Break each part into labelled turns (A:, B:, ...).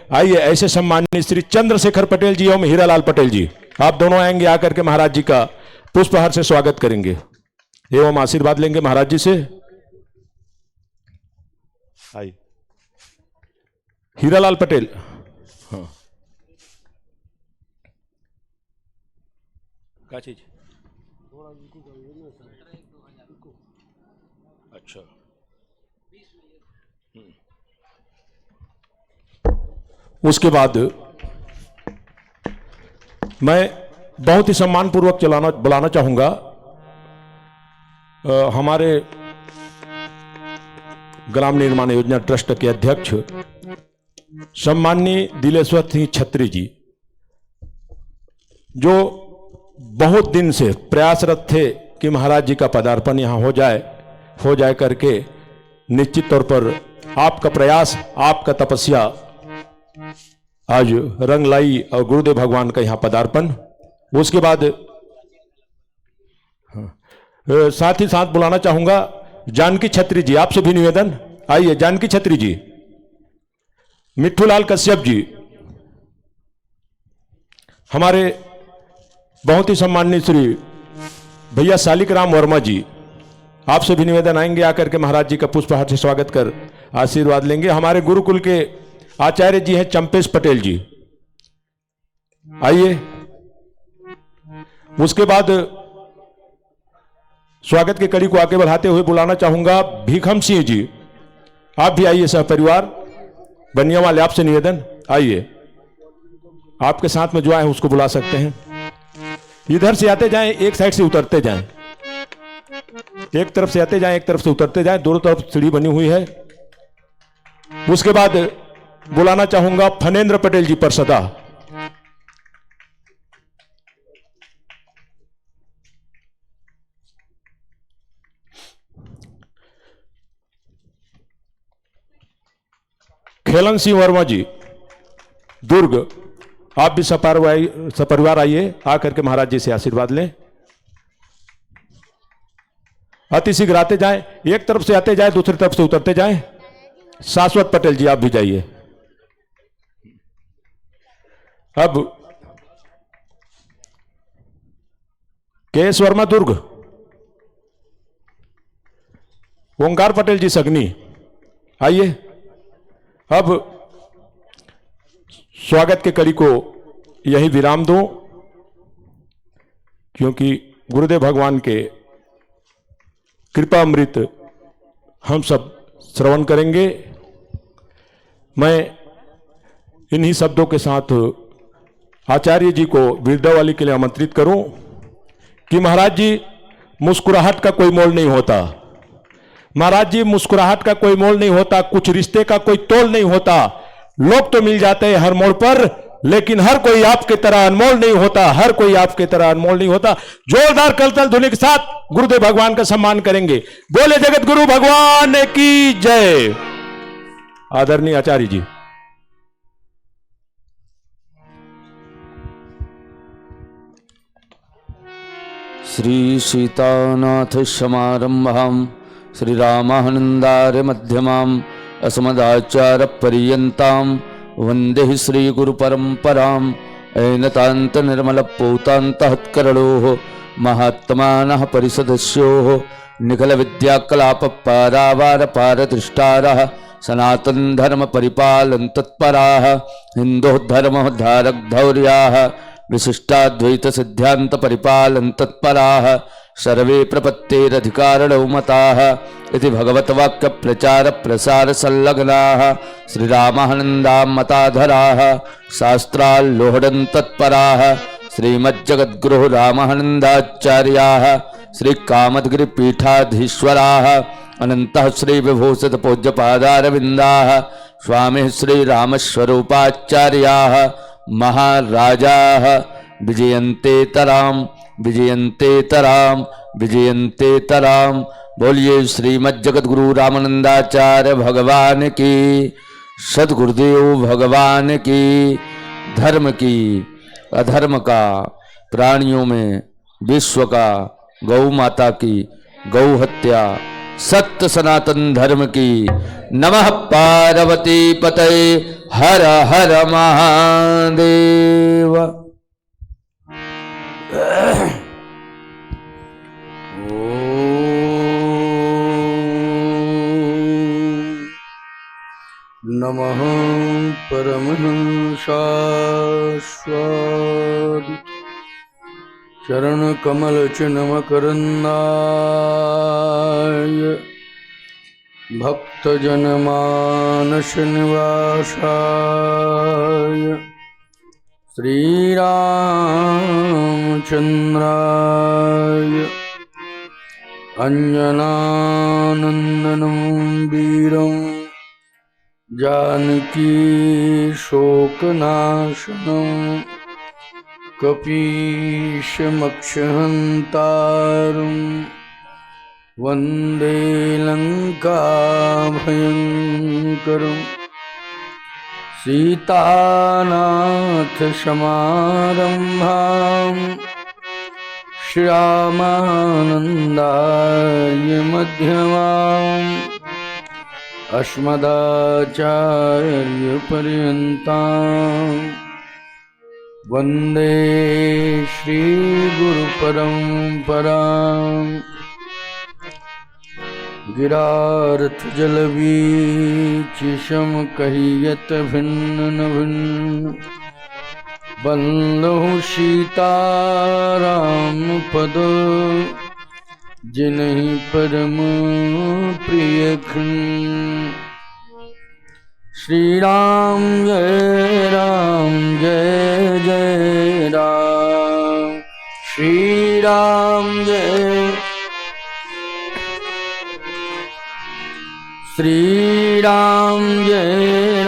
A: आइए ऐसे सम्मानित श्री चंद्रशेखर पटेल जी एवं हीरालाल पटेल जी, आप दोनों आएंगे, आकर के महाराज जी का पुष्पहार से स्वागत करेंगे एवं आशीर्वाद लेंगे महाराज जी से। आइए हीरालाल पटेल। हाँ क्या चीज? अच्छा उसके बाद मैं बहुत ही सम्मानपूर्वक बुलाना चाहूंगा हमारे ग्राम निर्माण योजना ट्रस्ट के अध्यक्ष सम्माननीय दिलेश्वर सिंह छत्री जी, जो बहुत दिन से प्रयासरत थे कि महाराज जी का पदार्पण यहां हो जाए करके निश्चित तौर पर आपका प्रयास, आपका तपस्या आज रंग लाई और गुरुदेव भगवान का यहां पदार्पण। उसके बाद साथ ही साथ बुलाना चाहूंगा जानकी छत्री जी, आपसे भी निवेदन, आइए जानकी छत्री जी, मिट्ठूलाल कश्यप जी, हमारे बहुत ही सम्माननीय श्री भैया शालिक राम वर्मा जी, आपसे भी निवेदन, आएंगे आकर के महाराज जी का पुष्पहार से स्वागत कर आशीर्वाद लेंगे। हमारे गुरुकुल के आचार्य जी हैं चंपेश पटेल जी, आइए। उसके बाद स्वागत के कड़ी को आगे बढ़ाते हुए बुलाना चाहूंगा भीखम सिंह जी, आप भी आइए सहपरिवार बनिया वाले, आपसे निवेदन, आइए। आपके साथ में जो आए उसको बुला सकते हैं। इधर से आते जाएं, एक साइड से उतरते जाएं, एक तरफ से आते जाएं, एक तरफ से उतरते जाएं, दोनों तरफ सीढ़ी बनी हुई है। उसके बाद बुलाना चाहूंगा फनेंद्र पटेल जी परसदा, खेलन सिंह वर्मा जी दुर्ग, आप भी सपरिवार आइए, आकर के महाराज जी से आशीर्वाद लें। अति शीघ्र आते जाएं, एक तरफ से आते जाएं, दूसरी तरफ से उतरते जाएं। शाश्वत पटेल जी, आप भी जाइए। अब केएस वर्मा दुर्ग, ओंकार पटेल जी सगनी, आइए। अब स्वागत के कड़ी को यही विराम दो, क्योंकि गुरुदेव भगवान के कृपा अमृत हम सब श्रवण करेंगे। मैं इन्हीं शब्दों के साथ आचार्य जी को वीरदावली के लिए आमंत्रित करूं कि महाराज जी, मुस्कुराहट का कोई मोल नहीं होता। महाराज जी, मुस्कुराहट का कोई मोल नहीं होता, कुछ रिश्ते का कोई तोल नहीं होता। लोग तो मिल जाते हैं हर मोड़ पर, लेकिन हर कोई आपके तरह अनमोल नहीं होता, हर कोई आपके तरह अनमोल नहीं होता। जोरदार कलतल ध्वनि के साथ गुरुदेव भगवान का सम्मान करेंगे। बोले जगत गुरु भगवान की जय। आदरणीय आचार्य जी।
B: श्री सीतानाथ समारंभां श्री रामानंदार्य मध्यमाम् अस्मदाचार्य पर्यन्तां वंदे श्री गुरु परंपराम्। ऐनतान्त निर्मल पोतान्तःकरणोः महात्मानः परिषदस्योः निखल विद्याकलाप पारावार पारदृष्टारः सनातन धर्म परिपालन तत्पराः हिंदु धर्म धारक धौर्याः विशिष्टाद्वैत सिद्धांत परिपालन तत्पराः सर्वे प्रपत्तेरधिकारिणो मताः इति भगवतवाक्य प्रचार प्रसार संलग्नाः श्रीरामानन्दां मताधराः शास्त्राल्लोहडं तत्पराः श्रीमज्जगद्गुरुः रामानन्दाचार्याः श्रीकामद्गिरिपीठाधीश्वराः अनन्तः श्रीविभूषित पूज्यपादारविन्दाः स्वामी श्रीरामस्वरूपाचार्याः महाराजाः विजयन्तेतराम् विजयन्तेतराम् विजयन्तेतराम्। बोलिए श्रीमज्जगद्गुरु रामानंदाचार्य भगवान की, सद्गुरुदेव भगवान की। धर्म की, अधर्म का, प्राणियों में विश्व का, गौ माता की, गौ हत्या, सत्य सनातन धर्म की। नमः पार्वती पतये हर हर महादेव।
C: नमः परमहंसास्वादि चरणकमलचिन्मकरन्दाय भक्तजनमानसनिवासाय श्रीरामचन्द्राय अंजनानन्दनं वीरं जानकी शोकनाशनं कपीशमक्षहन्तारं वन्दे लङ्काभयङ्करं सीतानाथसमारम्भां श्यामानन्दार्यमध्यमाम् अस्मदाचार्यपर्यन्तां वन्दे श्रीगुरुपरम्पराम्। गिरार्थजलवीचिशं कहियत भिन्न न भिन्न बन्धुः सीताराम पद जिन्हि परम प्रिय खिन्न। श्री राम जय जय राम, श्री राम जय, श्री राम जय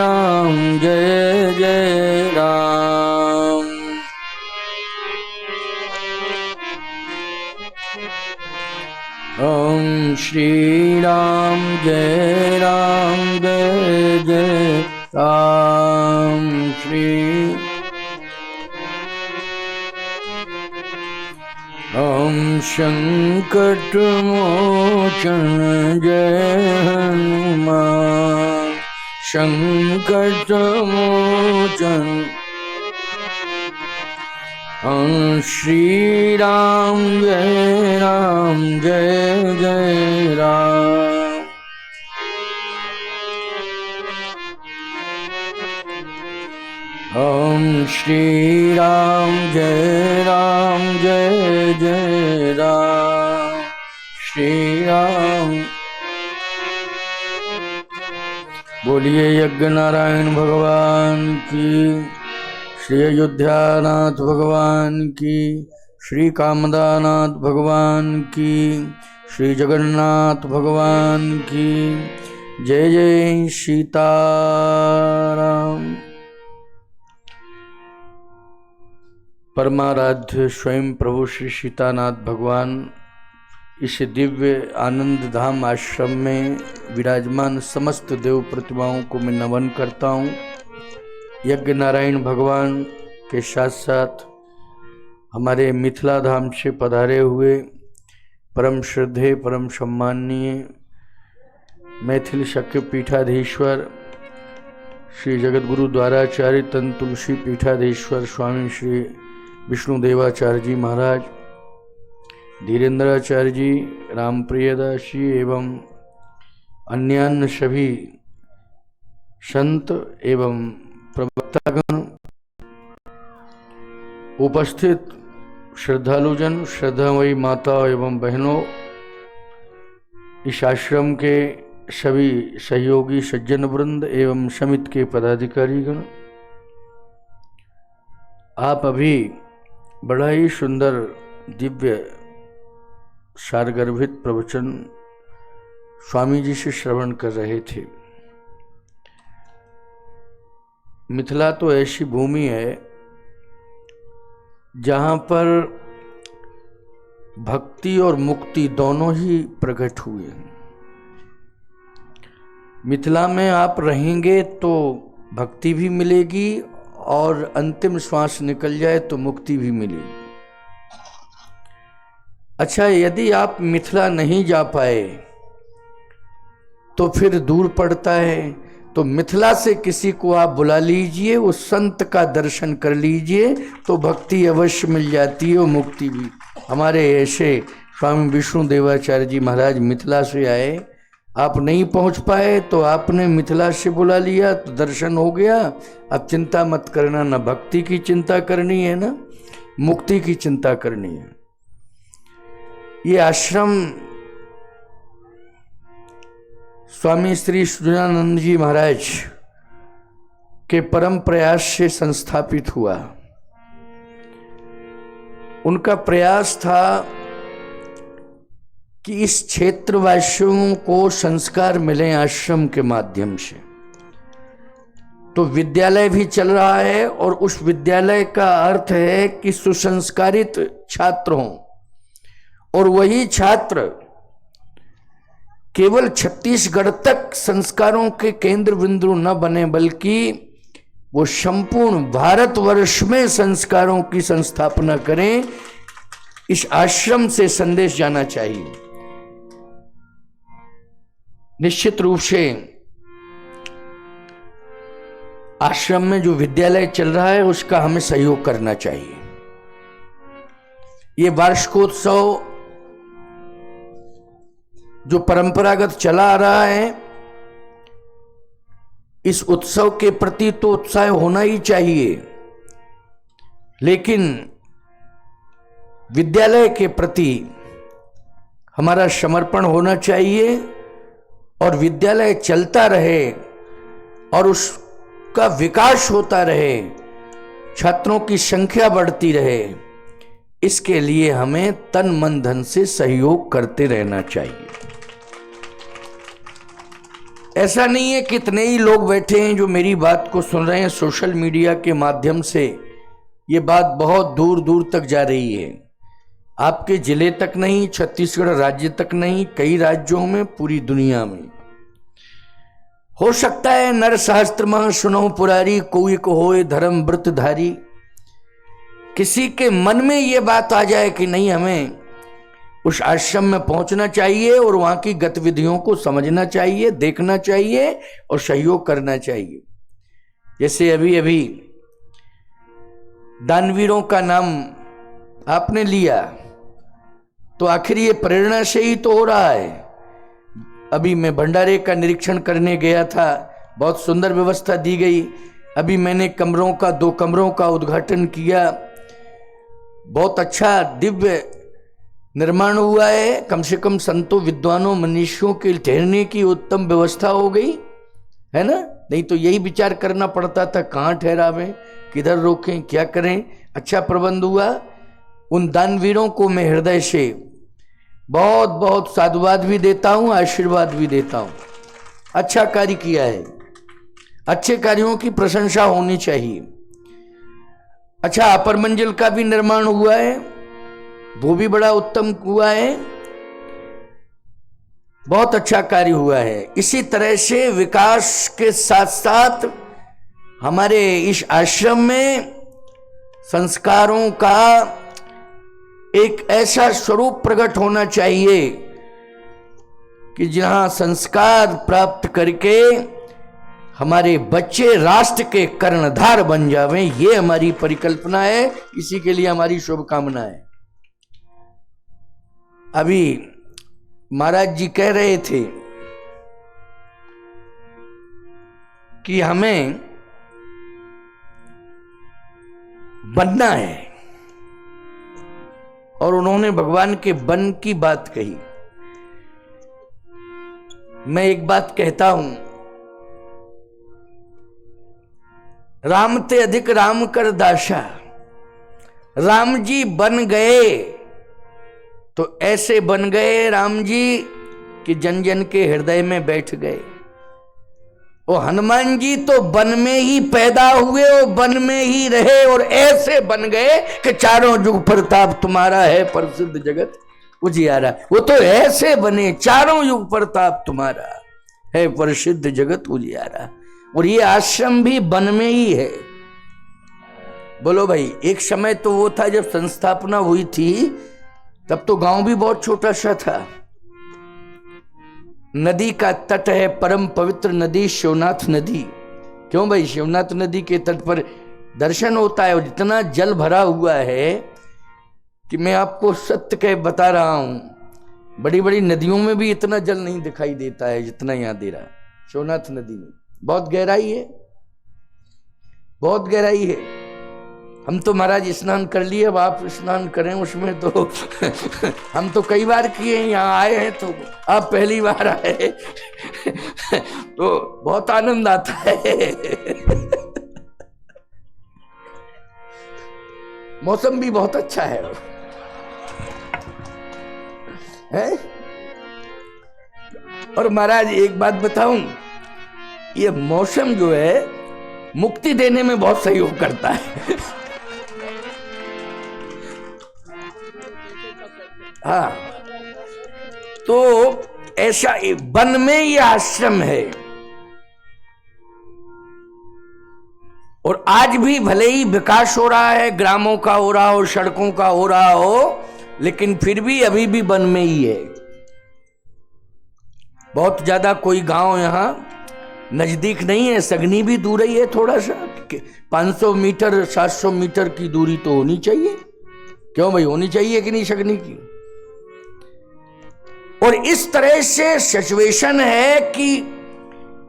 C: जय राम। ओम श्री राम जय जय राम। श्री ओम संकट मोचन जय हनुमान, संकट मोचन। ओम श्री राम जय जय राम। ओम श्री राम जय जय राम, श्री राम। बोलिए यज्ञ नारायण भगवान की, श्री अयोध्यानाथ भगवान की, श्री कामदानाथ भगवान की, श्री जगन्नाथ भगवान की जय जय सीताराम। परमाराध्य स्वयं प्रभु श्री सीतानाथ भगवान इस दिव्य आनंद धाम आश्रम में विराजमान समस्त देव प्रतिमाओं को मैं नमन करता हूँ। यज्ञ नारायण भगवान के साथ साथ हमारे मिथिला धाम से पधारे हुए परम श्रद्धेय परम सम्माननीय मैथिल शक्य पीठाधीश्वर श्री जगतगुरु द्वाराचार्य तन तुलसी पीठाधीश्वर स्वामी श्री विष्णुदेवाचार्य जी महाराज, धीरेन्द्राचार्य जी, रामप्रियदास जी एवं अन्यान्य सभी संत एवं प्रवक्तागण, उपस्थित श्रद्धालुजन, श्रद्धामयी माता एवं बहनों, इस आश्रम के सभी सहयोगी सज्जन वृंद एवं समिति के पदाधिकारीगण, आप अभी बड़ा ही सुंदर दिव्य सारगर्भित प्रवचन स्वामी जी से श्रवण कर रहे थे। मिथिला तो ऐसी भूमि है जहाँ पर भक्ति और मुक्ति दोनों ही प्रकट हुए हैं। मिथिला में आप रहेंगे तो भक्ति भी मिलेगी और अंतिम श्वास निकल जाए तो मुक्ति भी मिलेगी। अच्छा, यदि आप मिथिला नहीं जा पाए तो फिर दूर पड़ता है। तो मिथिला से किसी को आप बुला लीजिए, उस संत का दर्शन कर लीजिए, तो भक्ति अवश्य मिल जाती है और मुक्ति भी। हमारे ऐसे स्वामी विष्णु देवाचार्य जी महाराज मिथिला से आए, आप नहीं पहुंच पाए तो आपने मिथिला से बुला लिया तो दर्शन हो गया। अब चिंता मत करना, ना भक्ति की चिंता करनी है ना मुक्ति की चिंता करनी है। ये आश्रम स्वामी श्री सुजानंद जी महाराज के परम प्रयास से संस्थापित हुआ। उनका प्रयास था कि इस क्षेत्रवासियों को संस्कार मिले आश्रम के माध्यम से। तो विद्यालय भी चल रहा है और उस विद्यालय का अर्थ है कि सुसंस्कारित छात्र हों, और वही छात्र केवल छत्तीसगढ़ तक संस्कारों के केंद्र बिंदु न बने, बल्कि वो संपूर्ण भारतवर्ष में संस्कारों की संस्थापना करें। इस आश्रम से संदेश जाना चाहिए। निश्चित रूप से आश्रम में जो विद्यालय चल रहा है उसका हमें सहयोग करना चाहिए। ये वार्षिकोत्सव जो परंपरागत चला आ रहा है, इस उत्सव के प्रति तो उत्साह होना ही चाहिए, लेकिन विद्यालय के प्रति हमारा समर्पण होना चाहिए और विद्यालय चलता रहे और उसका विकास होता रहे, छात्रों की संख्या बढ़ती रहे। इसके लिए हमें तन मन धन से सहयोग करते रहना चाहिए। ऐसा नहीं है कितने ही लोग बैठे हैं जो मेरी बात को सुन रहे हैं सोशल मीडिया के माध्यम से, ये बात बहुत दूर दूर तक जा रही है। आपके जिले तक नहीं, छत्तीसगढ़ राज्य तक नहीं, कई राज्यों में, पूरी दुनिया में। हो सकता है नर सहस्त्र मह सुनो पुरारी, कोई को होए धर्म व्रतधारी। किसी के मन में ये बात आ जाए कि नहीं, हमें उस आश्रम में पहुंचना चाहिए और वहां की गतिविधियों को समझना चाहिए, देखना चाहिए और सहयोग करना चाहिए। जैसे अभी अभी दानवीरों का नाम आपने लिया, तो आखिर ये प्रेरणा से ही तो हो रहा है। अभी मैं भंडारे का निरीक्षण करने गया था, बहुत सुंदर व्यवस्था दी गई। अभी मैंने कमरों का 2 कमरों का उद्घाटन किया, बहुत अच्छा दिव्य निर्माण हुआ है। कम से कम संतों विद्वानों मनीषियों के ठहरने की उत्तम व्यवस्था हो गई है ना। नहीं तो यही विचार करना पड़ता था, कहाँ ठहरावें, किधर रोकें, क्या करें। अच्छा प्रबंध हुआ। उन दानवीरों को मैं हृदय से बहुत बहुत साधुवाद भी देता हूं, आशीर्वाद भी देता हूं। अच्छा कार्य किया है, अच्छे कार्यों की प्रशंसा होनी चाहिए। अच्छा, अपर मंजिल का भी निर्माण हुआ है, वो भी बड़ा उत्तम हुआ है, बहुत अच्छा कार्य हुआ है। इसी तरह से विकास के साथ साथ हमारे इस आश्रम में संस्कारों का एक ऐसा स्वरूप प्रकट होना चाहिए कि जहां संस्कार प्राप्त करके हमारे बच्चे राष्ट्र के कर्णधार बन जावें। ये हमारी परिकल्पना है, इसी के लिए हमारी शुभकामना है। अभी महाराज जी कह रहे थे कि हमें बनना है, और उन्होंने भगवान के बन की बात कही। मैं एक बात कहता हूं, राम ते अधिक राम कर दासा। राम जी बन गए तो ऐसे बन गए राम जी कि जन जन के हृदय में बैठ गए। और हनुमान जी तो वन में ही पैदा हुए और वन में ही रहे और ऐसे बन गए कि चारों युग प्रताप तुम्हारा है प्रसिद्ध जगत उजियारा। वो तो ऐसे बने, चारों युग प्रताप तुम्हारा है प्रसिद्ध जगत उजियारा। और ये आश्रम भी वन में ही है। बोलो भाई, एक समय तो वो था जब संस्थापना हुई थी, तब तो गांव भी बहुत छोटा सा था। नदी का तट है परम पवित्र नदी शिवनाथ नदी। क्यों भाई? शिवनाथ नदी के तट पर दर्शन होता है और इतना जल भरा हुआ है कि मैं आपको सत्य कह बता रहा हूं, बड़ी बड़ी नदियों में भी इतना जल नहीं दिखाई देता है जितना यहां दे रहा है शिवनाथ नदी में। बहुत गहराई है, बहुत गहराई है। हम तो महाराज स्नान कर लिए, अब आप स्नान करें उसमें तो हम तो कई बार किए हैं, यहाँ आए हैं तो आप पहली बार आए तो बहुत आनंद आता है। मौसम भी बहुत अच्छा है और महाराज एक बात बताऊं, ये मौसम जो है मुक्ति देने में बहुत सहयोग करता है। हाँ, तो ऐसा वन में ये आश्रम है और आज भी भले ही विकास हो रहा है, ग्रामों का हो रहा हो, सड़कों का हो रहा हो, लेकिन फिर भी अभी भी वन में ही है। बहुत ज्यादा कोई गांव यहां नजदीक नहीं है, सगनी भी दूर ही है, थोड़ा सा 500 मीटर 700 मीटर की दूरी तो होनी चाहिए। क्यों भाई, होनी चाहिए कि नहीं सगनी की? और इस तरह से सिचुएशन है कि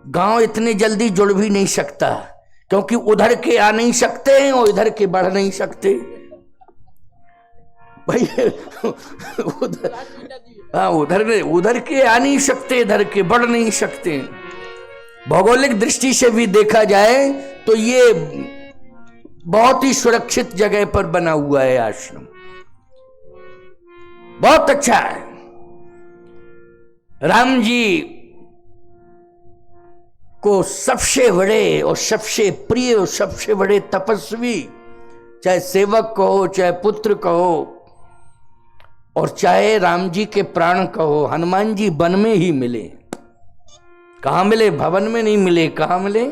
C: गांव इतनी जल्दी जुड़ भी नहीं सकता, क्योंकि उधर के आ नहीं सकते हैं और इधर के बढ़ नहीं सकते भाई। उधर के आ नहीं सकते, इधर के बढ़ नहीं सकते। भौगोलिक दृष्टि से भी देखा जाए तो ये बहुत ही सुरक्षित जगह पर बना हुआ है आश्रम, बहुत अच्छा है। राम जी को सबसे बड़े और सबसे प्रिय और सबसे बड़े तपस्वी, चाहे सेवक कहो, चाहे पुत्र कहो, और चाहे राम जी के प्राण कहो, हनुमान जी वन में ही मिले। कहां मिले? भवन में नहीं मिले। कहां मिले?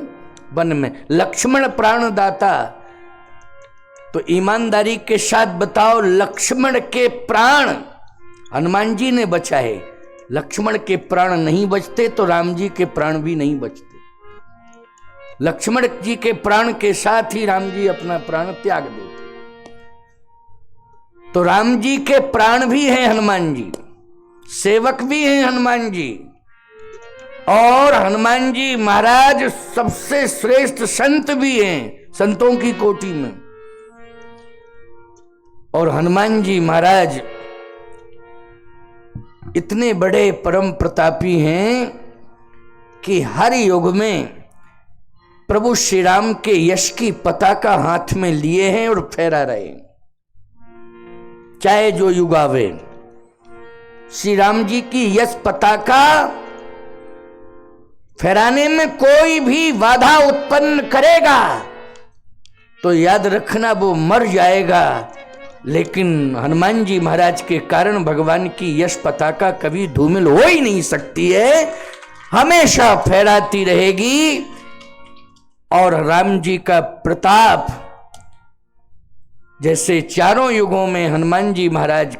C: वन में। लक्ष्मण प्राण दाता, तो ईमानदारी के साथ बताओ, लक्ष्मण के प्राण हनुमान जी ने बचाए। लक्ष्मण के प्राण नहीं बचते तो राम जी के प्राण भी नहीं बचते। लक्ष्मण जी के प्राण के साथ ही राम जी अपना प्राण त्याग देते। तो राम जी के प्राण भी हैं हनुमान जी, सेवक भी हैं हनुमान जी, और हनुमान जी महाराज सबसे श्रेष्ठ संत भी हैं, संतों की कोटि में। और हनुमान जी महाराज इतने बड़े परम प्रतापी हैं कि हर युग में प्रभु श्री राम के यश की पताका हाथ में लिए हैं और फहरा रहे। चाहे जो युग आवे, श्री राम जी की यश पताका फहराने में कोई भी बाधा उत्पन्न करेगा तो याद रखना वो मर जाएगा। लेकिन हनुमान जी महाराज के कारण भगवान की यश पताका कभी धूमिल हो ही नहीं सकती है, हमेशा फहराती रहेगी। और राम जी का प्रताप जैसे चारों युगों में हनुमान जी महाराज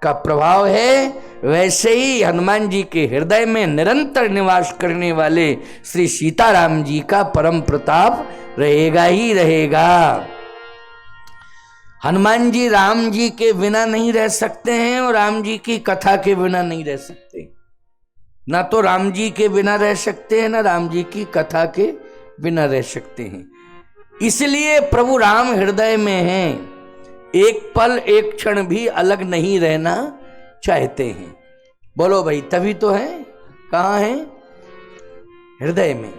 C: का प्रभाव है, वैसे ही हनुमान जी के हृदय में निरंतर निवास करने वाले श्री सीताराम जी का परम प्रताप रहेगा ही रहेगा। हनुमान जी राम जी के बिना नहीं रह सकते हैं और राम जी की कथा के बिना नहीं रह सकते। ना तो राम जी के बिना रह सकते हैं, ना राम जी की कथा के बिना रह सकते हैं। इसलिए प्रभु राम हृदय में हैं, एक पल एक क्षण भी अलग नहीं रहना चाहते हैं। बोलो भाई, तभी तो है। कहां है? हृदय में।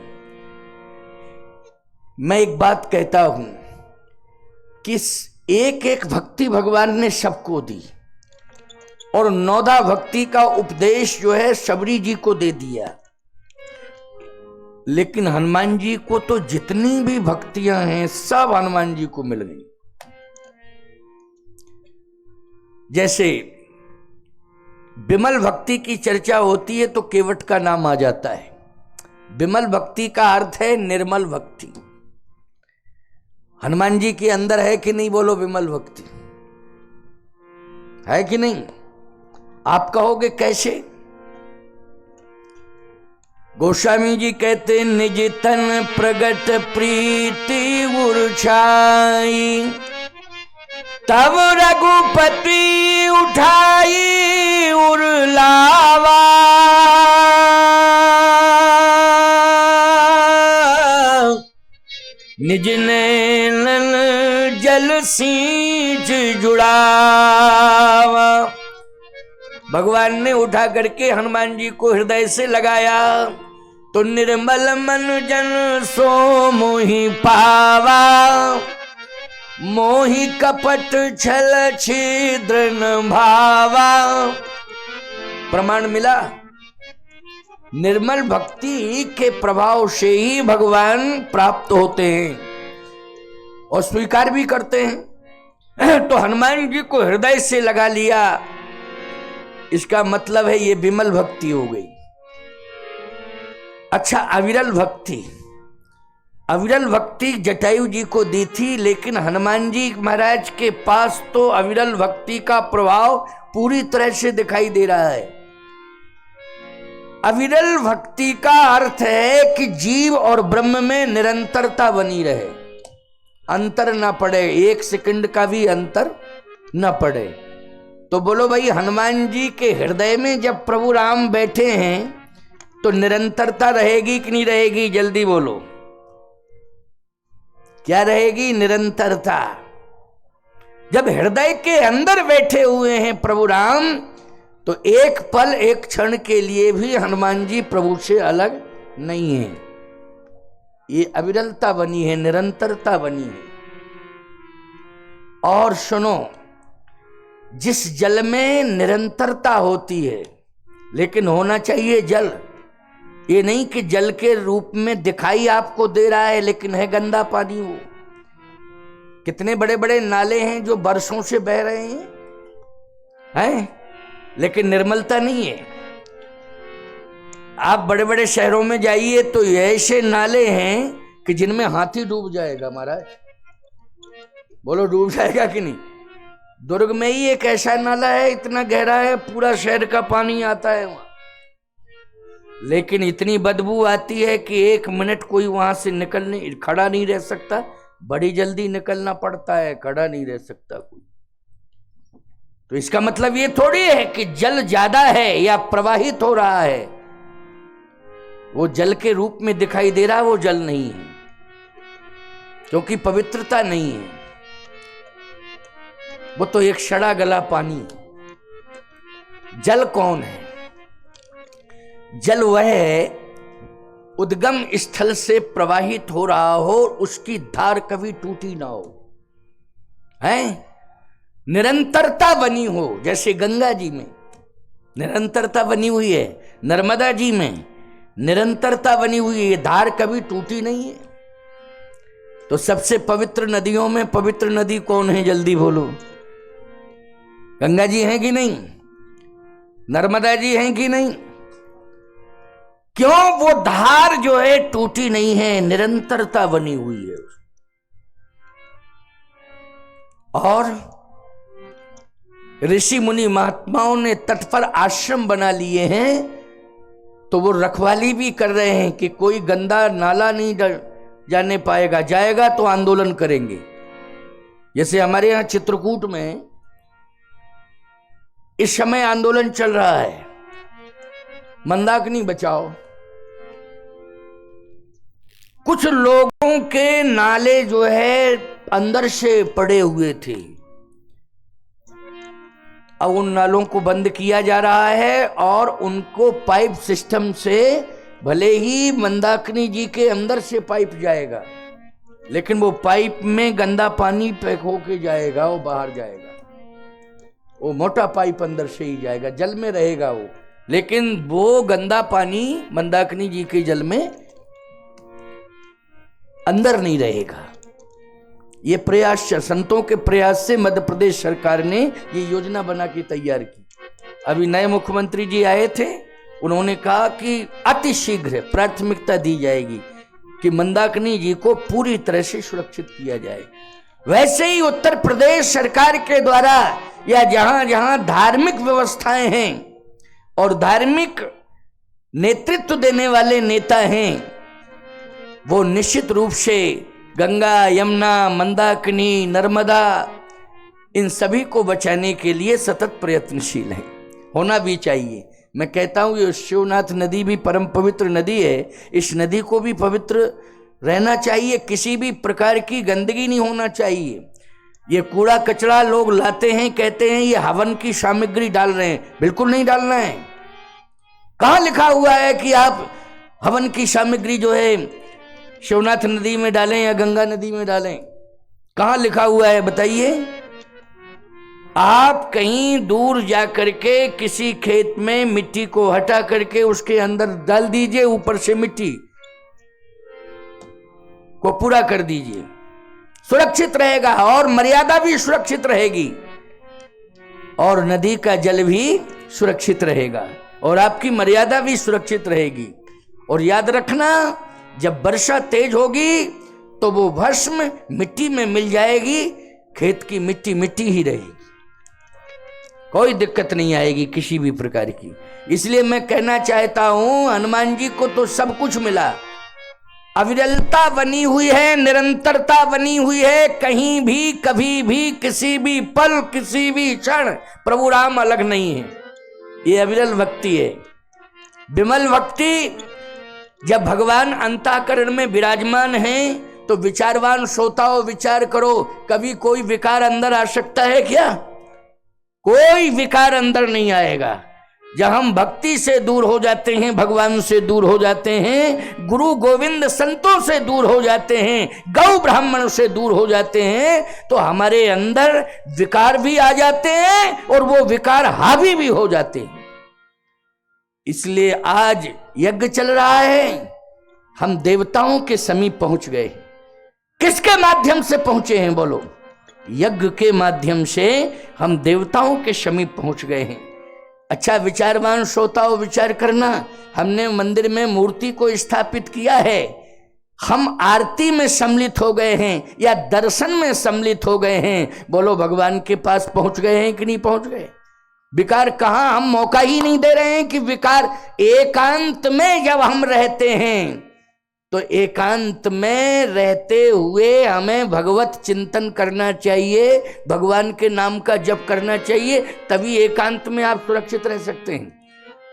C: मैं एक बात कहता हूं कि एक एक भक्ति भगवान ने सबको दी और 9 भक्ति का उपदेश जो है शबरी जी को दे दिया। लेकिन हनुमान जी को तो जितनी भी भक्तियां हैं सब हनुमान जी को मिल गई। जैसे विमल भक्ति की चर्चा होती है तो केवट का नाम आ जाता है। विमल भक्ति का अर्थ है निर्मल भक्ति। हनुमान जी के अंदर है कि नहीं? बोलो, विमल भक्ति है कि नहीं? आप कहोगे कैसे? गोस्वामी जी कहते निज तन प्रगट प्रीति उर्छाई, तब रघुपति उठाई उरलावा। निज नैनन जल सींच जुड़ावा। भगवान ने उठा करके हनुमान जी को हृदय से लगाया तो निर्मल मन जन सो मोहि पावा। मोहि कपट छल छिद्र न भावा। प्रमाण मिला, निर्मल भक्ति के प्रभाव से ही भगवान प्राप्त होते हैं और स्वीकार भी करते हैं। तो हनुमान जी को हृदय से लगा लिया, इसका मतलब है ये विमल भक्ति हो गई। अच्छा, अविरल भक्ति, अविरल भक्ति जटायु जी को दी थी, लेकिन हनुमान जी महाराज के पास तो अविरल भक्ति का प्रभाव पूरी तरह से दिखाई दे रहा है। अविरल भक्ति का अर्थ है कि जीव और ब्रह्म में निरंतरता बनी रहे, अंतर ना पड़े, एक सेकंड का भी अंतर ना पड़े। तो बोलो भाई, हनुमान जी के हृदय में जब प्रभु राम बैठे हैं तो निरंतरता रहेगी कि नहीं रहेगी? जल्दी बोलो, क्या रहेगी? निरंतरता। जब हृदय के अंदर बैठे हुए हैं प्रभु राम, तो एक पल एक क्षण के लिए भी हनुमान जी प्रभु से अलग नहीं है। ये अविरलता बनी है, निरंतरता बनी है। और सुनो, जिस जल में निरंतरता होती है, लेकिन होना चाहिए जल, ये नहीं कि जल के रूप में दिखाई आपको दे रहा है लेकिन है गंदा पानी। वो कितने बड़े बड़े नाले हैं जो बरसों से बह रहे हैं, लेकिन निर्मलता नहीं है। आप बड़े बड़े शहरों में जाइए तो ऐसे नाले हैं कि जिनमें हाथी डूब जाएगा। महाराज बोलो, डूब जाएगा कि नहीं? दुर्ग में ही एक ऐसा नाला है, इतना गहरा है, पूरा शहर का पानी आता है वहां, लेकिन इतनी बदबू आती है कि एक मिनट कोई वहां से खड़ा नहीं रह सकता। बड़ी जल्दी निकलना पड़ता है, खड़ा नहीं रह सकता कोई। तो इसका मतलब ये थोड़ी है कि जल ज्यादा है या प्रवाहित हो रहा है, वो जल के रूप में दिखाई दे रहा, वो जल नहीं है, क्योंकि पवित्रता नहीं है, वो तो एक सड़ा गला पानी। जल कौन है? जल वह है उद्गम स्थल से प्रवाहित हो रहा हो, उसकी धार कभी टूटी ना हो, है निरंतरता बनी हो। जैसे गंगा जी में निरंतरता बनी हुई है, नर्मदा जी में निरंतरता बनी हुई है, धार कभी टूटी नहीं है। तो सबसे पवित्र नदियों में पवित्र नदी कौन है? जल्दी बोलो। गंगा जी हैं कि नहीं? नर्मदा जी हैं कि नहीं? क्यों? वो धार जो है टूटी नहीं है, निरंतरता बनी हुई है। और ऋषि मुनि महात्माओं ने तट पर आश्रम बना लिए हैं, तो वो रखवाली भी कर रहे हैं कि कोई गंदा नाला नहीं जाने पाएगा, जाएगा तो आंदोलन करेंगे। जैसे हमारे यहां चित्रकूट में इस समय आंदोलन चल रहा है, मंदाकिनी बचाओ। कुछ लोगों के नाले जो है अंदर से पड़े हुए थे, अब उन नालों को बंद किया जा रहा है और उनको पाइप सिस्टम से, भले ही मंदाकिनी जी के अंदर से पाइप जाएगा, लेकिन वो पाइप में गंदा पानी पैक होके जाएगा, वो बाहर जाएगा। वो मोटा पाइप अंदर से ही जाएगा, जल में रहेगा वो, लेकिन वो गंदा पानी मंदाकिनी जी के जल में अंदर नहीं रहेगा। ये प्रयास, संतों के प्रयास से मध्य प्रदेश सरकार ने ये योजना बना के तैयार की। अभी नए मुख्यमंत्री जी आए थे, उन्होंने कहा कि अति शीघ्र प्राथमिकता दी जाएगी कि मंदाकिनी जी को पूरी तरह से सुरक्षित किया जाए। वैसे ही उत्तर प्रदेश सरकार के द्वारा या जहां जहां धार्मिक व्यवस्थाएं हैं और धार्मिक नेतृत्व देने वाले नेता हैं वो निश्चित रूप से गंगा, यमुना, मंदाकिनी, नर्मदा इन सभी को बचाने के लिए सतत प्रयत्नशील है, होना भी चाहिए। मैं कहता हूँ ये शिवनाथ नदी भी परम पवित्र नदी है, इस नदी को भी पवित्र रहना चाहिए, किसी भी प्रकार की गंदगी नहीं होना चाहिए। ये कूड़ा कचरा लोग लाते हैं, कहते हैं ये हवन की सामग्री डाल रहे हैं, बिल्कुल नहीं डालना है। कहाँ लिखा हुआ है कि आप हवन की सामग्री जो है शिवनाथ नदी में डालें या गंगा नदी में डालें? कहाँ लिखा हुआ है बताइए? आप कहीं दूर जा करके किसी खेत में मिट्टी को हटा करके उसके अंदर डाल दीजिए, ऊपर से मिट्टी को पूरा कर दीजिए, सुरक्षित रहेगा और मर्यादा भी सुरक्षित रहेगी और नदी का जल भी सुरक्षित रहेगा और आपकी मर्यादा भी सुरक्षित रहेगी। और याद रखना, जब वर्षा तेज होगी तो वो भस्म मिट्टी में मिल जाएगी, खेत की मिट्टी मिट्टी ही रहेगी, कोई दिक्कत नहीं आएगी किसी भी प्रकार की। इसलिए मैं कहना चाहता हूं, हनुमान जी को तो सब कुछ मिला, अविरलता बनी हुई है, निरंतरता बनी हुई है, कहीं भी कभी भी किसी भी पल किसी भी क्षण प्रभु राम अलग नहीं है। ये अविरल भक्ति है, विमल भक्ति। जब भगवान अंतःकरण में विराजमान हैं तो विचारवान श्रोताओं विचार करो, कभी कोई विकार अंदर आ सकता है क्या? कोई विकार अंदर नहीं आएगा। जब हम भक्ति से दूर हो जाते हैं, भगवान से दूर हो जाते हैं, गुरु गोविंद संतों से दूर हो जाते हैं, गौ ब्राह्मण से दूर हो जाते हैं, तो हमारे अंदर विकार भी आ जाते हैं और वो विकार हावी भी हो जाते हैं। इसलिए आज यज्ञ चल रहा है, हम देवताओं के समीप पहुंच गए। किसके माध्यम से पहुंचे हैं बोलो? यज्ञ के माध्यम से हम देवताओं के समीप पहुंच गए हैं। अच्छा विचारवान श्रोताओं विचार करना, हमने मंदिर में मूर्ति को स्थापित किया है, हम आरती में सम्मिलित हो गए हैं या दर्शन में सम्मिलित हो गए हैं, बोलो भगवान के पास पहुंच गए हैं कि नहीं पहुंच गए? विकार कहां, हम मौका ही नहीं दे रहे हैं कि विकार। एकांत में जब हम रहते हैं तो एकांत में रहते हुए हमें भगवत चिंतन करना चाहिए, भगवान के नाम का जप करना चाहिए, तभी एकांत में आप सुरक्षित रह सकते हैं।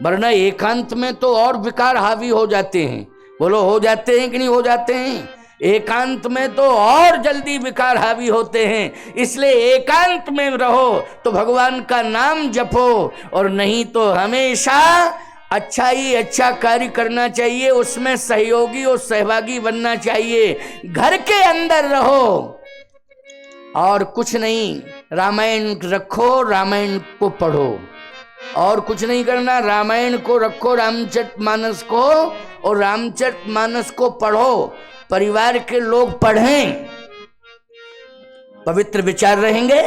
C: वरना एकांत में तो और विकार हावी हो जाते हैं, बोलो हो जाते हैं कि नहीं हो जाते हैं? एकांत में तो और जल्दी विकार हावी होते हैं। इसलिए एकांत में रहो तो भगवान का नाम जपो, और नहीं तो हमेशा अच्छा ही अच्छा कार्य करना चाहिए, उसमें सहयोगी और सहभागी बनना चाहिए। घर के अंदर रहो और कुछ नहीं, रामायण रखो, रामायण को पढ़ो, और कुछ नहीं करना, रामायण को रखो, रामचरितमानस को, और रामचरितमानस को पढ़ो, परिवार के लोग पढ़ें, पवित्र विचार रहेंगे।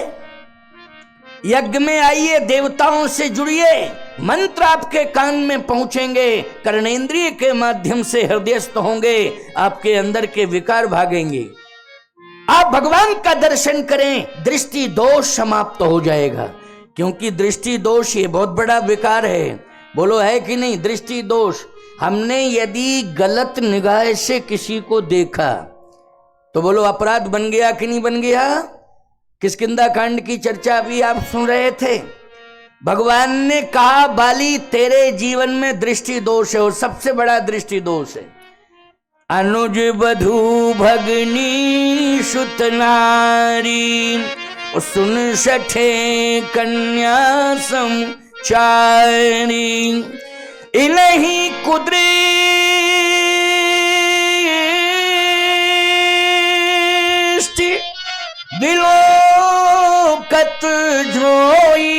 C: यज्ञ में आइए, देवताओं से जुड़िए, मंत्र आपके कान में पहुंचेंगे, कर्णेंद्रिय के माध्यम से हृदयस्थ होंगे, आपके अंदर के विकार भागेंगे, आप भगवान का दर्शन करें, दृष्टि दोष समाप्त हो जाएगा। क्योंकि दृष्टि दोष ये बहुत बड़ा विकार है, बोलो है कि नहीं? दृष्टि दोष, हमने यदि गलत निगाह से किसी को देखा तो बोलो अपराध बन गया कि नहीं बन गया? किष्किंधा कांड की चर्चा भी आप सुन रहे थे। भगवान ने कहा बाली तेरे जीवन में दृष्टि दोष है, और सबसे बड़ा दृष्टि दोष है। अनुज बधू भगनी सुत नारी, सुन सठे कन्या समचारी, इलही कुदृष्टि विलोकत जोई,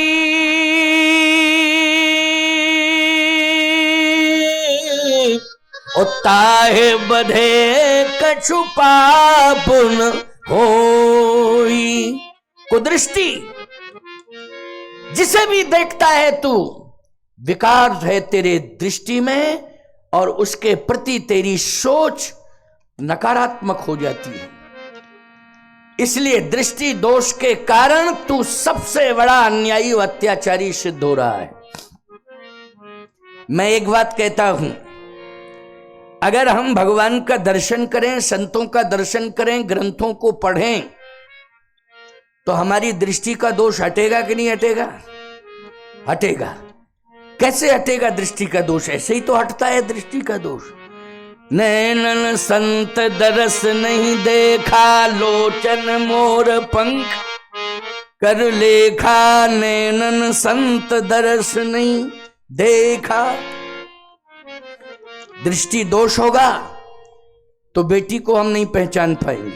C: ताहे बधे कछु पापुन होई। कुदृष्टि, जिसे भी देखता है तू, विकार है तेरे दृष्टि में, और उसके प्रति तेरी सोच नकारात्मक हो जाती है। इसलिए दृष्टि दोष के कारण तू सबसे बड़ा अन्यायी व अत्याचारी सिद्ध हो रहा है। मैं एक बात कहता हूं, अगर हम भगवान का दर्शन करें, संतों का दर्शन करें, ग्रंथों को पढ़ें, तो हमारी दृष्टि का दोष हटेगा कि नहीं हटेगा? हटेगा। कैसे हटेगा दृष्टि का दोष? ऐसे ही तो हटता है दृष्टि का दोष। नैनन संत दरस नहीं देखा, लोचन मोर पंख कर लेखा। नैनन संत दरस नहीं देखा। दृष्टि दोष होगा तो बेटी को हम नहीं पहचान पाएंगे,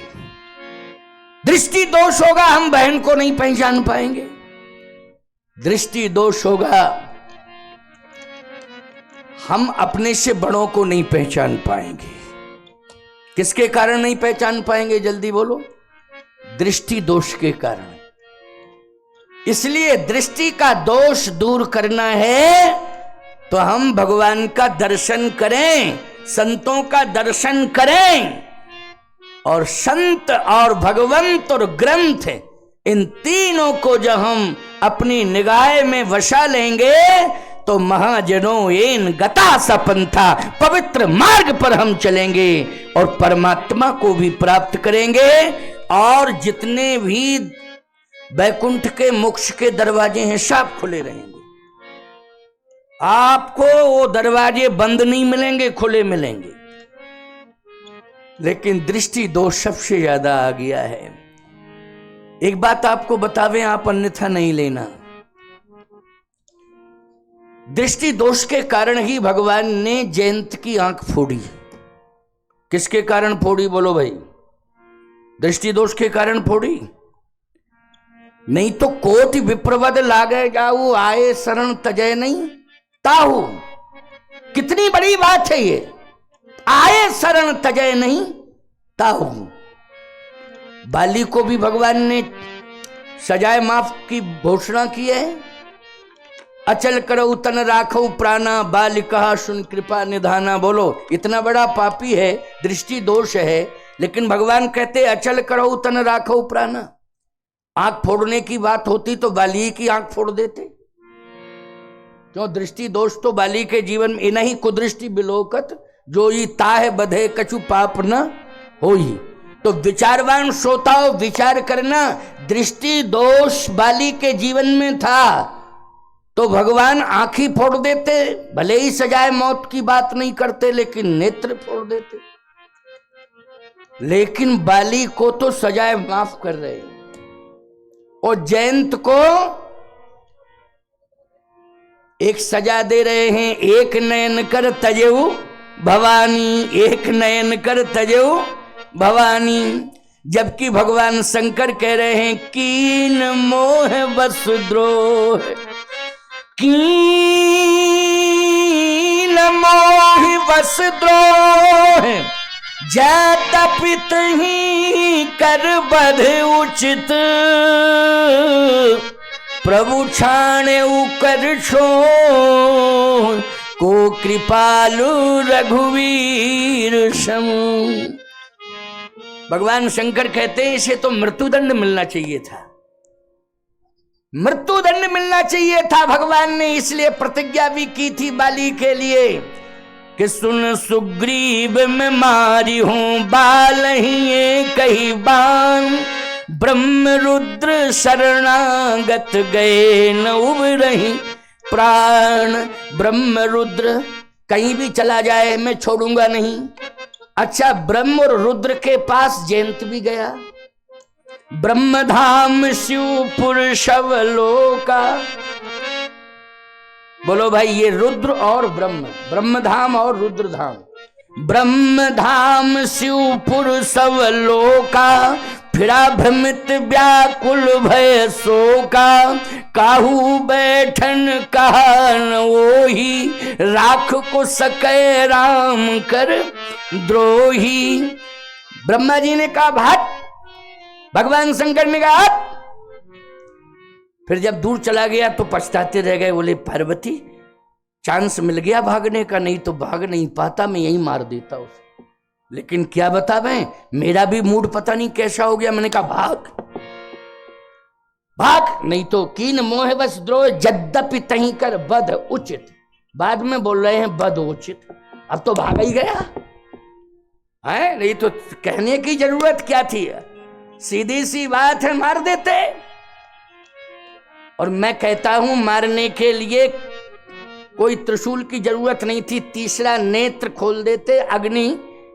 C: दृष्टि दोष होगा हम बहन को नहीं पहचान पाएंगे, दृष्टि दोष होगा हम अपने से बड़ों को नहीं पहचान पाएंगे। किसके कारण नहीं पहचान पाएंगे? जल्दी बोलो। दृष्टि दोष के कारण। इसलिए दृष्टि का दोष दूर करना है तो हम भगवान का दर्शन करें, संतों का दर्शन करें, और संत और भगवंत और ग्रंथ, इन तीनों को जब हम अपनी निगाह में वसा लेंगे तो महाजनों एन गता सपंथा, पवित्र मार्ग पर हम चलेंगे और परमात्मा को भी प्राप्त करेंगे। और जितने भी वैकुंठ के मोक्ष के दरवाजे हैं सब खुले रहेंगे। आपको वो दरवाजे बंद नहीं मिलेंगे, खुले मिलेंगे। लेकिन दृष्टि दोष सबसे ज्यादा आ गया है। एक बात आपको बतावें, आप अन्यथा नहीं लेना। दृष्टि दोष के कारण ही भगवान ने जयंत की आंख फोड़ी। किसके कारण फोड़ी? बोलो भाई। दृष्टि दोष के कारण फोड़ी। नहीं तो कोटि विप्रवद लागे जाऊ, आए शरण तजय नहीं ताहू। कितनी बड़ी बात है ये, आए शरण तजय नहीं ताहू। बाली को भी भगवान ने सजाए माफ की घोषणा की है। अचल करो तन राखो प्राणा, बाल कहा सुन कृपा निधाना। बोलो, इतना बड़ा पापी है, दृष्टि दोष है, लेकिन भगवान कहते अचल करो तन राखो प्राणा। आंख फोड़ने की बात होती तो बाली की आंख फोड़ देते। क्यों? दृष्टि दोष तो बाली के जीवन में इन्हीं कुदृष्टि बिलोकत, जो ही ताह बधे कछु पाप न होई। तो विचारवान श्रोताओं विचार करना, दृष्टि दोष बाली के जीवन में था तो भगवान आंखी फोड़ देते। भले ही सजाए मौत की बात नहीं करते, लेकिन नेत्र फोड़ देते। लेकिन बाली को तो सजाए माफ कर रहे हैं, और जयंत को एक सजा दे रहे हैं। एक नयन कर तजेऊ भवानी, एक नयन कर तजेऊ भवानी। जबकि भगवान शंकर कह रहे हैं कीन मोह बस द्रोह, कीन मोह बस द्रोह। जतपित ही कर बध उचित, प्रभु छाणे कर छो को कृपालु रघुवीर समूह। भगवान शंकर कहते हैं इसे तो मृत्युदंड मिलना चाहिए था, मृत्युदंड मिलना चाहिए था। भगवान ने इसलिए प्रतिज्ञा भी की थी बाली के लिए कि सुन सुग्रीव में मारी हूं बाल ही कही बान, ब्रह्म रुद्र शरणागत गए न उब रही प्राण। ब्रह्म रुद्र कहीं भी चला जाए मैं छोड़ूंगा नहीं। अच्छा, ब्रह्म और रुद्र के पास जयंत भी गया। ब्रह्मधाम शिवपुर शवलोका। बोलो भाई, ये रुद्र और ब्रह्म, ब्रह्मधाम और रुद्रधाम। ब्रह्मधाम शिवपुर शवलोका, फिरा भ्रमित व्याकुल भय शोका। काहू बैठन कहा न वोही, राख को सके राम कर द्रोही। ब्रह्मा जी ने कहा भाग, भगवान शंकर ने कहा। फिर जब दूर चला गया तो पछताते रह गए। बोले पार्वती, चांस मिल गया भागने का, नहीं तो भाग नहीं पाता, मैं यहीं मार देता उसे। लेकिन क्या बतावें, मेरा भी मूड पता नहीं कैसा हो गया। मैंने कहा भाग भाग, नहीं तो कीन मोह बस द्रोह, यद्यपि तहीं कर बध उचित। बाद में बोल रहे हैं बदोचित। अब तो भाग ही गया है, नहीं तो कहने की जरूरत क्या थी? सीधी सी बात है, मार देते। और मैं कहता हूं मारने के लिए कोई त्रिशूल की जरूरत नहीं थी, तीसरा नेत्र खोल देते, अग्नि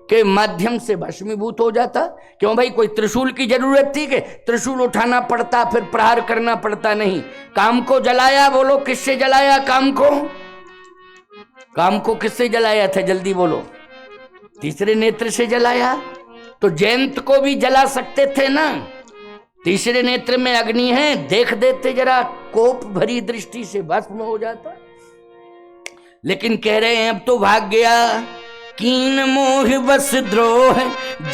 C: के माध्यम से भस्मीभूत हो जाता। क्यों भाई, कोई त्रिशूल की जरूरत थी कि त्रिशूल उठाना पड़ता फिर प्रहार करना पड़ता? नहीं। काम को जलाया, बोलो किससे जलाया काम को? काम को किससे जलाया था, जल्दी बोलो? तीसरे नेत्र से जलाया। तो जयंत को भी जला सकते थे ना, तीसरे नेत्र में अग्नि है, देख देते जरा, कोप भरी दृष्टि से भस्म हो जाता। लेकिन कह रहे हैं अब तो भाग गया। कीन मोह बस द्रोह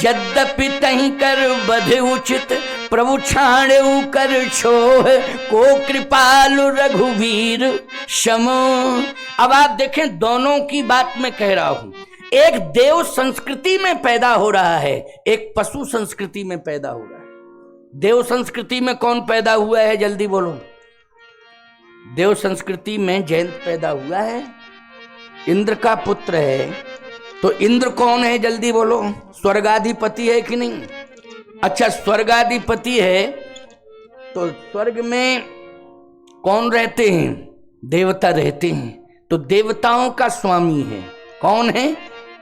C: यद्यपि तहीं कर बध उचित, प्रभु छाड़ेऊ कर छोह को कृपालु रघुवीर शमो। अब आप देखें, दोनों की बात मैं कह रहा हूं। एक देव संस्कृति में पैदा हो रहा है, एक पशु संस्कृति में पैदा हो रहा है। देव संस्कृति में कौन पैदा हुआ है, जल्दी बोलो? देव संस्कृति में जयंत पैदा हुआ है, इंद्र का पुत्र है। तो इंद्र कौन है, जल्दी बोलो? स्वर्गाधिपति है कि नहीं? अच्छा, स्वर्गाधिपति है तो स्वर्ग में कौन रहते हैं? देवता रहते हैं। तो देवताओं का स्वामी है, कौन है?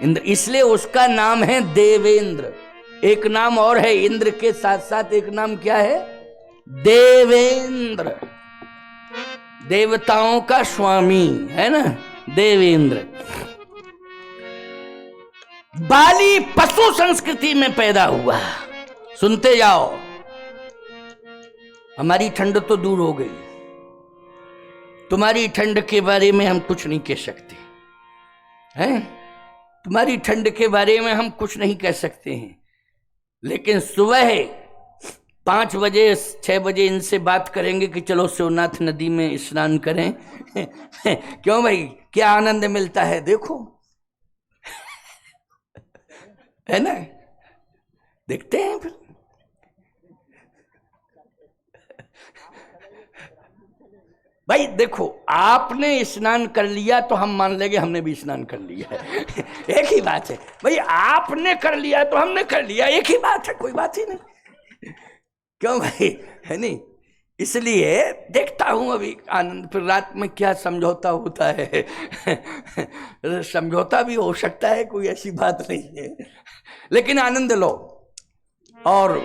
C: इंद्र। इसलिए उसका नाम है देवेंद्र। एक नाम और है इंद्र के साथ साथ, एक नाम क्या है? देवेंद्र। देवताओं का स्वामी है ना, देवेंद्र। बाली पशु संस्कृति में पैदा हुआ। सुनते जाओ। हमारी ठंड तो दूर हो गई, तुम्हारी ठंड के बारे में हम कुछ नहीं कह सकते हैं, तुम्हारी ठंड के बारे में हम कुछ नहीं कह सकते हैं। लेकिन सुबह 5 बजे 6 बजे इनसे बात करेंगे कि चलो शिवनाथ नदी में स्नान करें। क्यों भाई, क्या आनंद मिलता है, देखो है ना? देखते हैं फिर। भाई देखो, आपने स्नान कर लिया तो हम मान लेंगे हमने भी स्नान कर लिया है। एक ही बात है भाई, आपने कर लिया तो हमने कर लिया, एक ही बात है, कोई बात ही नहीं। क्यों भाई, है नहीं? इसलिए देखता हूं अभी आनंद, फिर रात में क्या समझौता होता है। समझौता भी हो सकता है, कोई ऐसी बात नहीं है, लेकिन आनंद लो। और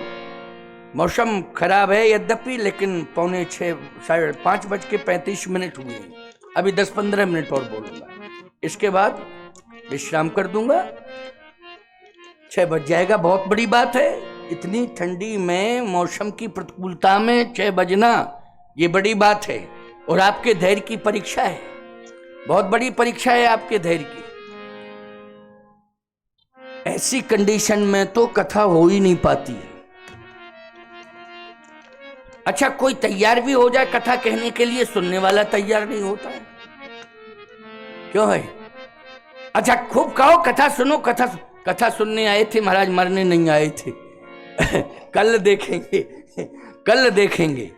C: मौसम खराब है यद्यपि, लेकिन 4:45 5:35 हुए हैं। अभी 10-15 मिनट और बोलूंगा, इसके बाद विश्राम कर दूंगा। 6 बज जाएगा। बहुत बड़ी बात है, इतनी ठंडी में, मौसम की प्रतिकूलता में 6 बजना, ये बड़ी बात है। और आपके धैर्य की परीक्षा है, बहुत बड़ी परीक्षा है आपके धैर्य की। ऐसी कंडीशन में तो कथा हो ही नहीं पाती है। अच्छा, कोई तैयार भी हो जाए कथा कहने के लिए, सुनने वाला तैयार नहीं होता है। क्यों है? अच्छा, खूब कहो कथा सुनो, कथा सुनने आए थे महाराज, मरने नहीं आए थे। कल देखेंगे, कल देखेंगे।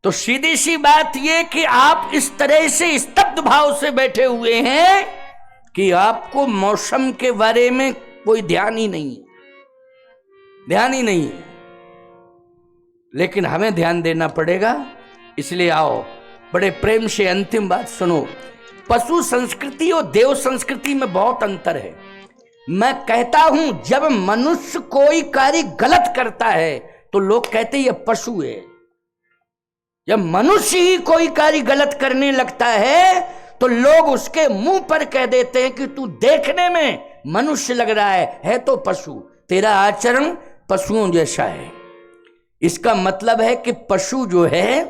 C: तो सीधी सी बात ये कि आप इस तरह से स्तब्ध भाव से बैठे हुए हैं कि आपको मौसम के बारे में कोई ध्यान ही नहीं है, ध्यान ही नहीं है। लेकिन हमें ध्यान देना पड़ेगा, इसलिए आओ बड़े प्रेम से अंतिम बात सुनो। पशु संस्कृति और देव संस्कृति में बहुत अंतर है। मैं कहता हूं, जब मनुष्य कोई कार्य गलत करता है तो लोग कहते हैं ये पशु है। जब मनुष्य ही कोई कार्य गलत करने लगता है तो लोग उसके मुंह पर कह देते हैं कि तू देखने में मनुष्य लग रहा है तो पशु, तेरा आचरण पशुओं जैसा है। इसका मतलब है कि पशु जो है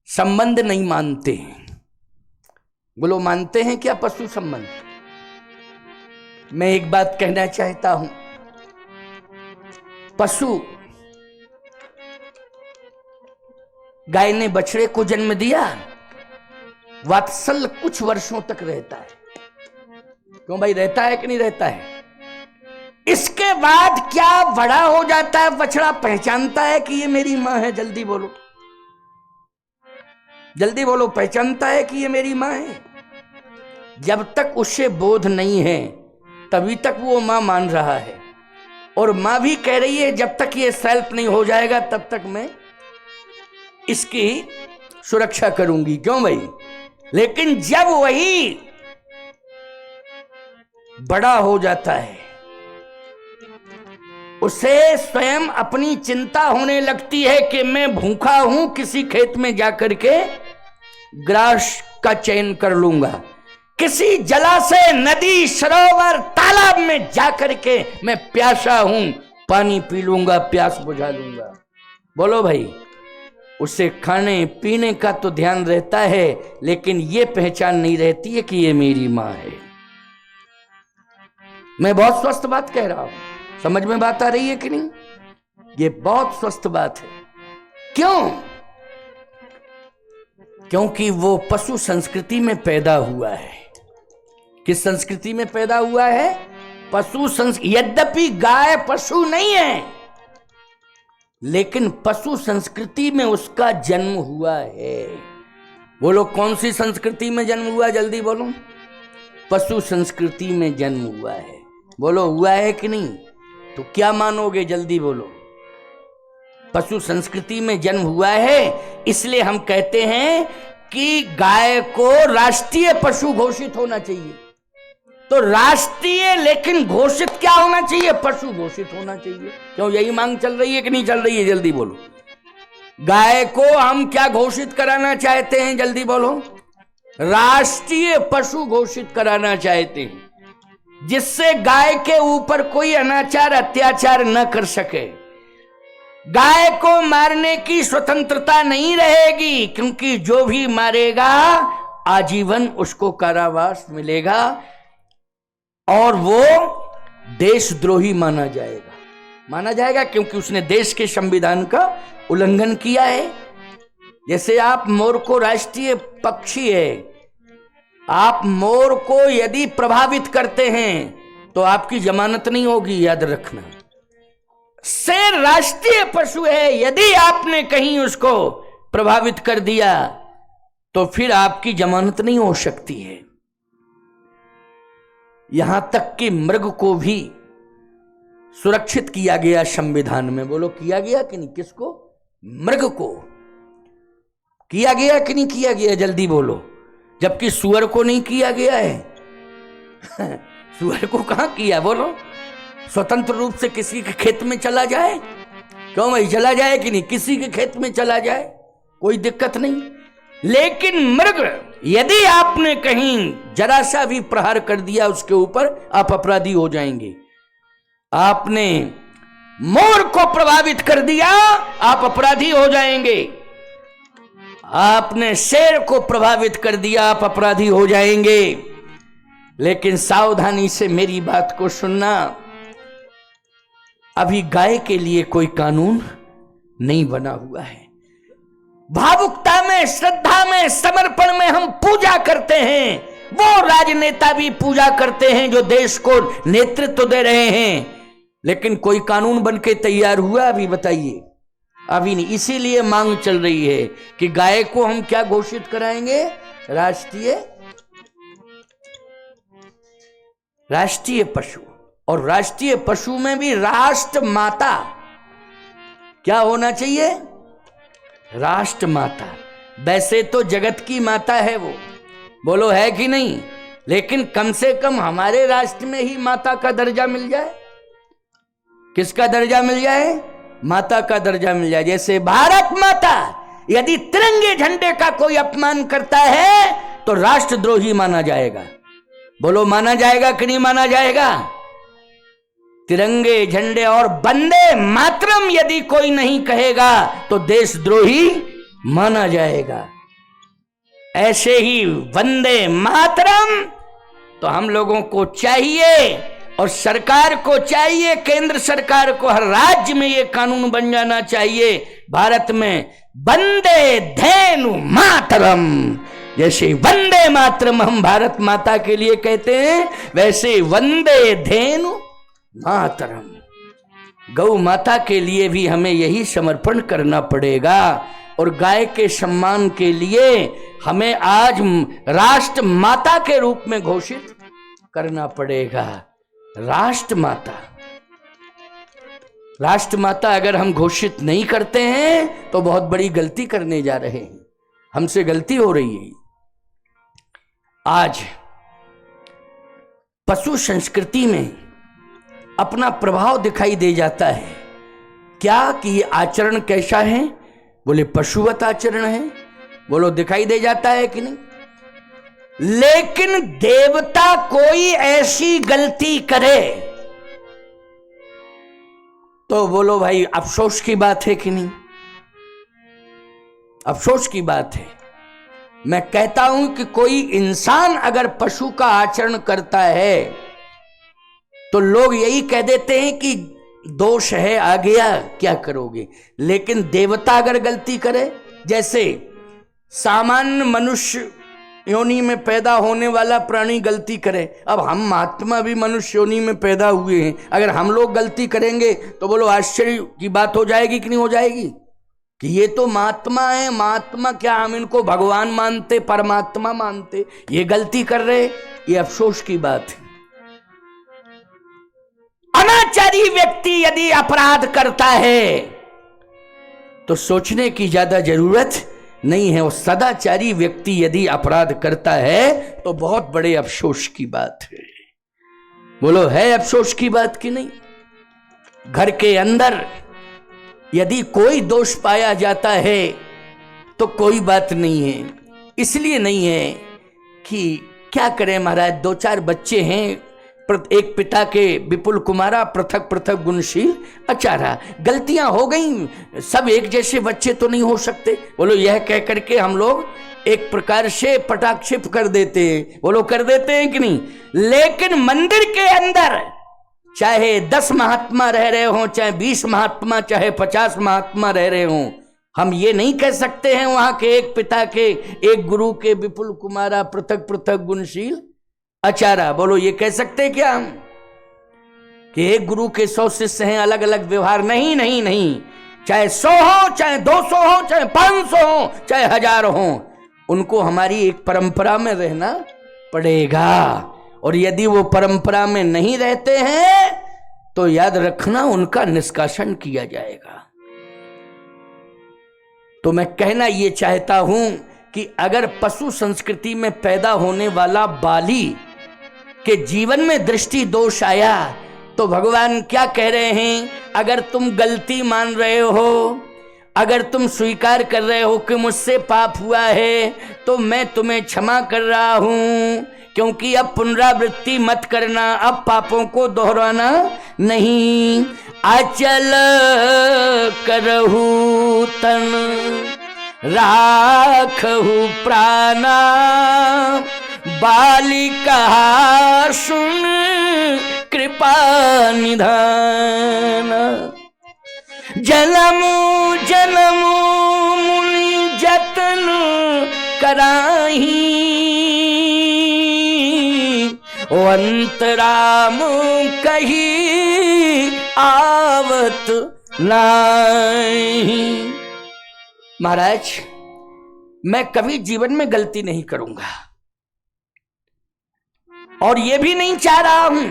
C: संबंध नहीं मानते हैं। बोलो, मानते हैं क्या पशु संबंध? मैं एक बात कहना चाहता हूं, पशु, गाय ने बछड़े को जन्म दिया, वात्सल्य कुछ वर्षों तक रहता है। क्यों भाई, रहता है कि नहीं रहता है? इसके बाद क्या बड़ा हो जाता है बछड़ा, पहचानता है कि ये मेरी मां है? जल्दी बोलो, जल्दी बोलो, पहचानता है कि ये मेरी मां है? जब तक उसे बोध नहीं है तभी तक वो मां मान रहा है, और मां भी कह रही है जब तक ये सेल्फ नहीं हो जाएगा तब तक मैं इसकी सुरक्षा करूंगी। क्यों भाई? लेकिन जब वही बड़ा हो जाता है, उसे स्वयं अपनी चिंता होने लगती है कि मैं भूखा हूं, किसी खेत में जाकर के ग्रास का चयन कर लूंगा, किसी जलाशय, नदी, सरोवर, तालाब में जाकर के मैं प्यासा हूं, पानी पी लूंगा, प्यास बुझा लूंगा। बोलो भाई, उसे खाने पीने का तो ध्यान रहता है, लेकिन ये पहचान नहीं रहती है कि ये मेरी मां है। मैं बहुत स्वस्थ बात कह रहा हूं, समझ में बात आ रही है कि नहीं? ये बहुत स्वस्थ बात है। क्यों? क्योंकि वो पशु संस्कृति में पैदा हुआ है। किस संस्कृति में पैदा हुआ है? पशु संस्कृति। यद्यपि गाय पशु नहीं है, लेकिन पशु संस्कृति में उसका जन्म हुआ है। बोलो, कौन सी संस्कृति में जन्म हुआ? जल्दी बोलो। पशु संस्कृति में जन्म हुआ है। बोलो, हुआ है कि नहीं? तो क्या मानोगे? जल्दी बोलो। पशु संस्कृति में जन्म हुआ है, इसलिए हम कहते हैं कि गाय को राष्ट्रीय पशु घोषित होना चाहिए। तो राष्ट्रीय लेकिन घोषित क्या होना चाहिए? पशु घोषित होना चाहिए। क्यों? यही मांग चल रही है कि नहीं चल रही है? जल्दी बोलो। गाय को हम क्या घोषित कराना चाहते हैं? जल्दी बोलो। राष्ट्रीय पशु घोषित कराना चाहते हैं, जिससे गाय के ऊपर कोई अनाचार, अत्याचार न कर सके। गाय को मारने की स्वतंत्रता नहीं रहेगी, क्योंकि जो भी मारेगा आजीवन उसको कारावास मिलेगा और वो देशद्रोही माना जाएगा, क्योंकि उसने देश के संविधान का उल्लंघन किया है। जैसे आप मोर को राष्ट्रीय पक्षी है, आप मोर को यदि प्रभावित करते हैं तो आपकी जमानत नहीं होगी, याद रखना। शेर राष्ट्रीय पशु है, यदि आपने कहीं उसको प्रभावित कर दिया तो फिर आपकी जमानत नहीं हो सकती है। यहां तक कि मृग को भी सुरक्षित किया गया संविधान में। बोलो, किया गया कि नहीं? किसको? मृग को किया गया कि नहीं किया गया? जल्दी बोलो। जबकि सुअर को नहीं किया गया है। सुअर को कहां किया? बोलो। स्वतंत्र रूप से किसी के खेत में चला जाए, क्यों भाई? चला जाए कि नहीं? किसी के खेत में चला जाए, कोई दिक्कत नहीं। लेकिन मृग, यदि आपने कहीं जरा सा भी प्रहार कर दिया उसके ऊपर, आप अपराधी हो जाएंगे। आपने मोर को प्रभावित कर दिया, आप अपराधी हो जाएंगे। आपने शेर को प्रभावित कर दिया, आप अपराधी हो जाएंगे। लेकिन सावधानी से मेरी बात को सुनना, अभी गाय के लिए कोई कानून नहीं बना हुआ है। भावुकता में, श्रद्धा में, समर्पण में हम पूजा करते हैं, वो राजनेता भी पूजा करते हैं जो देश को नेतृत्व दे रहे हैं, लेकिन कोई कानून बनके तैयार हुआ? अभी बताइए। अभी नहीं। इसीलिए मांग चल रही है कि गाय को हम क्या घोषित कराएंगे? राष्ट्रीय पशु। और राष्ट्रीय पशु में भी राष्ट्र माता क्या होना चाहिए? राष्ट्र माता। वैसे तो जगत की माता है वो, बोलो है कि नहीं? लेकिन कम से कम हमारे राष्ट्र में ही माता का दर्जा मिल जाए। किसका दर्जा मिल जाए? माता का दर्जा मिल जाए। जैसे भारत माता, यदि तिरंगे झंडे का कोई अपमान करता है तो राष्ट्रद्रोही माना जाएगा। बोलो, माना जाएगा कि नहीं माना जाएगा? तिरंगे झंडे और वंदे मातरम यदि कोई नहीं कहेगा तो देशद्रोही माना जाएगा। ऐसे ही वंदे मातरम तो हम लोगों को चाहिए, और सरकार को चाहिए, केंद्र सरकार को हर राज्य में ये कानून बन जाना चाहिए। भारत में वंदे धेनु मातरम, जैसे वंदे मातरम हम भारत माता के लिए कहते हैं, वैसे वंदे धेनु मातरम गौ माता के लिए भी हमें यही समर्पण करना पड़ेगा। और गाय के सम्मान के लिए हमें आज राष्ट्र माता के रूप में घोषित करना पड़ेगा। राष्ट्र माता अगर हम घोषित नहीं करते हैं तो बहुत बड़ी गलती करने जा रहे हैं, हमसे गलती हो रही है। आज पशु संस्कृति में अपना प्रभाव दिखाई दे जाता है। क्या कि ये आचरण कैसा है? बोले पशुवत आचरण है। बोलो दिखाई दे जाता है कि नहीं? लेकिन देवता कोई ऐसी गलती करे तो बोलो भाई अफसोस की बात है कि नहीं? अफसोस की बात है। मैं कहता हूं कि कोई इंसान अगर पशु का आचरण करता है तो लोग यही कह देते हैं कि दोष है, आ गया, क्या करोगे। लेकिन देवता अगर गलती करे, जैसे सामान्य मनुष्य योनि में पैदा होने वाला प्राणी गलती करे, अब हम महात्मा भी मनुष्य योनि में पैदा हुए हैं, अगर हम लोग गलती करेंगे तो बोलो आश्चर्य की बात हो जाएगी कि नहीं हो जाएगी? कि ये तो महात्मा है, महात्मा क्या हम इनको भगवान मानते, परमात्मा मानते, ये गलती कर रहे, ये अफसोस की बात है। अनाचारी व्यक्ति यदि अपराध करता है तो सोचने की ज्यादा जरूरत नहीं है, और सदाचारी व्यक्ति यदि अपराध करता है तो बहुत बड़े अफसोस की बात है। बोलो है अफसोस की बात कि नहीं? घर के अंदर यदि कोई दोष पाया जाता है तो कोई बात नहीं है, इसलिए नहीं है कि क्या करें महाराज, 2-4 बच्चे हैं, एक पिता के विपुल कुमारा, पृथक पृथक गुणशील अचारा, गलतियां हो गई, सब एक जैसे बच्चे तो नहीं हो सकते। बोलो यह कह करके हम लोग एक प्रकार से पटाक्षेप कर देते हैं। बोलो कर देते हैं कि नहीं? लेकिन मंदिर के अंदर चाहे 10 महात्मा रह रहे हों, चाहे 20 महात्मा, चाहे 50 महात्मा रह रहे हों, हम ये नहीं कह सकते हैं वहां के एक पिता के, एक गुरु के विपुल कुमारा, पृथक पृथक गुणशील आचारा। बोलो ये कह सकते क्या हम कि एक गुरु के 100 शिष्य हैं, अलग अलग व्यवहार? नहीं नहीं नहीं, चाहे 100 हो, चाहे 200 हो, चाहे 500 हो, चाहे 1000 हो, उनको हमारी एक परंपरा में रहना पड़ेगा। और यदि वो परंपरा में नहीं रहते हैं तो याद रखना उनका निष्कासन किया जाएगा। तो मैं कहना ये चाहता हूं कि अगर पशु संस्कृति में पैदा होने वाला बाली के जीवन में दृष्टि दोष आया तो भगवान क्या कह रहे हैं? अगर तुम गलती मान रहे हो, अगर तुम स्वीकार कर रहे हो कि मुझसे पाप हुआ है तो मैं तुम्हें क्षमा कर रहा हूं, क्योंकि अब पुनरावृत्ति मत करना, अब पापों को दोहराना नहीं। अचल करहु तन राखहु प्राणा, बाली कहा सुन कृपा निधान। जन्म जन्म मुनि जतन कराही, अंतराम कही आवत नहीं। महाराज मैं कभी जीवन में गलती नहीं करूंगा और यह भी नहीं चाह रहा हूं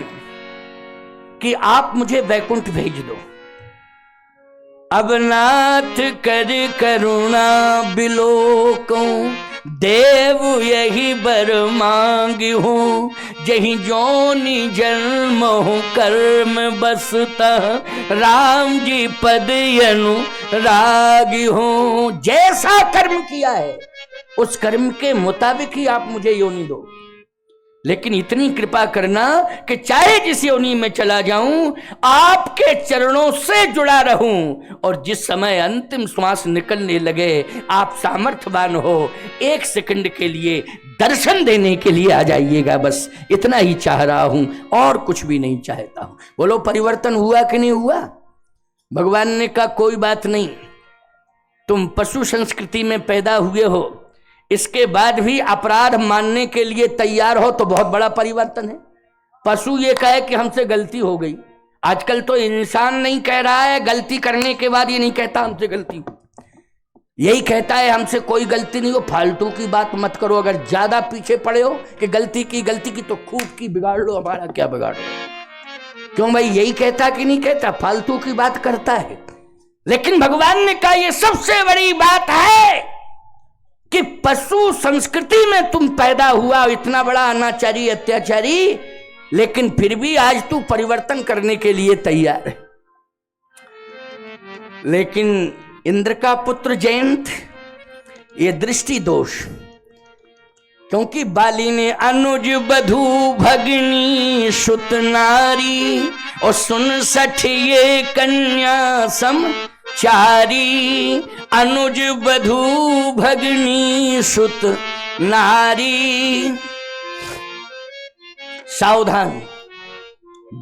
C: कि आप मुझे वैकुंठ भेज दो। अब नाथ कर करुणा बिलोको, देव यही बर मांगी हूँ, जही जोनि जन्म हूँ कर्म बसता, राम जी पद अनुरागी हूँ। जैसा कर्म किया है उस कर्म के मुताबिक ही आप मुझे योनि दो, लेकिन इतनी कृपा करना कि चाहे जिस योनि में चला जाऊं आपके चरणों से जुड़ा रहूं, और जिस समय अंतिम श्वास निकलने लगे आप सामर्थ्यवान हो, 1 सेकंड के लिए दर्शन देने के लिए आ जाइएगा। बस इतना ही चाह रहा हूं और कुछ भी नहीं चाहता हूं। बोलो परिवर्तन हुआ कि नहीं हुआ? भगवान ने कहा कोई बात नहीं, तुम पशु संस्कृति में पैदा हुए हो, इसके बाद भी अपराध मानने के लिए तैयार हो तो बहुत बड़ा परिवर्तन है। पशु ये कहे कि हमसे गलती हो गई, आजकल तो इंसान नहीं कह रहा है, गलती करने के बाद ये नहीं कहता हमसे गलती हो। यही कहता है हमसे कोई गलती नहीं हो, फालतू की बात मत करो। अगर ज्यादा पीछे पड़े हो कि गलती की तो खूब की बिगाड़ लो, हमारा क्या बिगाड़ो। क्यों भाई, यही कहता कि नहीं कहता? फालतू की बात करता है। लेकिन भगवान ने कहा यह सबसे बड़ी बात है कि पशु संस्कृति में तुम पैदा हुआ, इतना बड़ा अनाचारी अत्याचारी, लेकिन फिर भी आज तू परिवर्तन करने के लिए तैयार है। लेकिन इंद्र का पुत्र जयंत, ये दृष्टि दोष, क्योंकि बाली ने अनुज बधू भगनी सुत नारी और सुन सठ ये कन्या सम चारी। अनुज बधू भगनी सुत नारी। सावधान,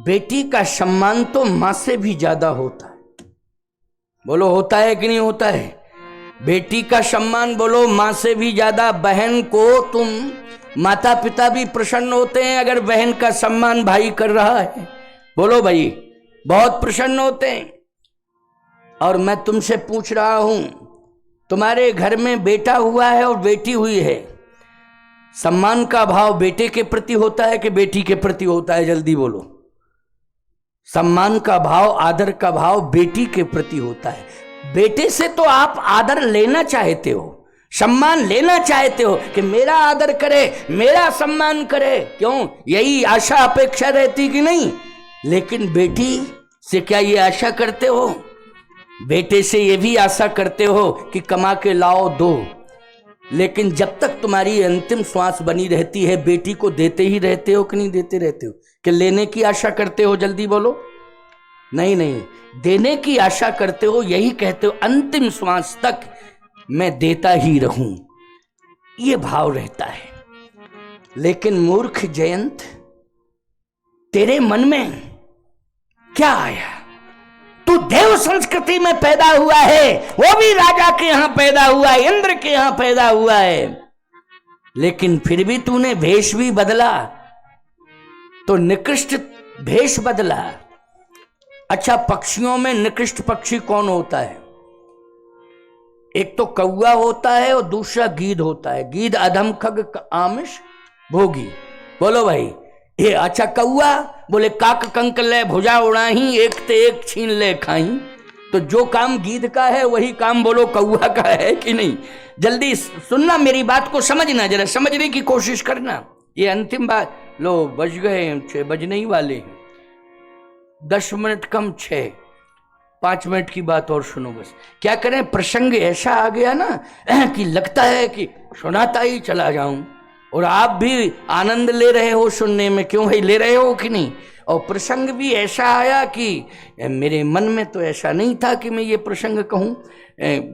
C: बेटी का सम्मान तो मां से भी ज्यादा होता है। बोलो होता है कि नहीं होता है? बेटी का सम्मान बोलो मां से भी ज्यादा। बहन को तुम, माता पिता भी प्रसन्न होते हैं अगर बहन का सम्मान भाई कर रहा है। बोलो भाई, बहुत प्रसन्न होते हैं। और मैं तुमसे पूछ रहा हूं, तुम्हारे घर में बेटा हुआ है और बेटी हुई है, सम्मान का भाव बेटे के प्रति होता है कि बेटी के प्रति होता है? जल्दी बोलो। सम्मान का भाव, आदर का भाव बेटी के प्रति होता है। बेटे से तो आप आदर लेना चाहते हो, सम्मान लेना चाहते हो कि मेरा आदर करे, मेरा सम्मान करे। क्यों? यही आशा अपेक्षा रहती कि नहीं? लेकिन बेटी से क्या ये आशा करते हो? बेटे से ये भी आशा करते हो कि कमा के लाओ दो। लेकिन जब तक तुम्हारी अंतिम श्वास बनी रहती है, बेटी को देते ही रहते हो कि नहीं देते रहते हो? कि लेने की आशा करते हो? जल्दी बोलो। नहीं नहीं, देने की आशा करते हो, यही कहते हो अंतिम श्वास तक मैं देता ही रहूं, ये भाव रहता है। लेकिन मूर्ख जयंत, तेरे मन में क्या आया? तू देव संस्कृति में पैदा हुआ है, वो भी राजा के यहां पैदा हुआ है, इंद्र के यहां पैदा हुआ है, लेकिन फिर भी तूने भेष भी बदला, तो निकृष्ट भेष बदला। अच्छा, पक्षियों में निकृष्ट पक्षी कौन होता है? एक तो कौवा होता है और दूसरा गीध होता है। गीध अधम खग आमिष भोगी। बोलो भाई ये। अच्छा, कौवा बोले काक कंक ले भुजा उड़ाही, एक ते एक छीन ले खाई। तो जो काम गीध का है वही काम बोलो कौवा का है कि नहीं? जल्दी सुनना, मेरी बात को समझना, जरा समझने की कोशिश करना। ये अंतिम बात। लो बज गए 6 बजने ही वाले हैं, 10 मिनट कम 6, 5 मिनट की बात और सुनो बस। क्या करें, प्रसंग ऐसा आ गया ना कि लगता है कि सुनाता ही चला जाऊं, और आप भी आनंद ले रहे हो सुनने में। क्यों भाई, ले रहे हो कि नहीं? और प्रसंग भी ऐसा आया कि मेरे मन में तो ऐसा नहीं था कि मैं ये प्रसंग कहूं,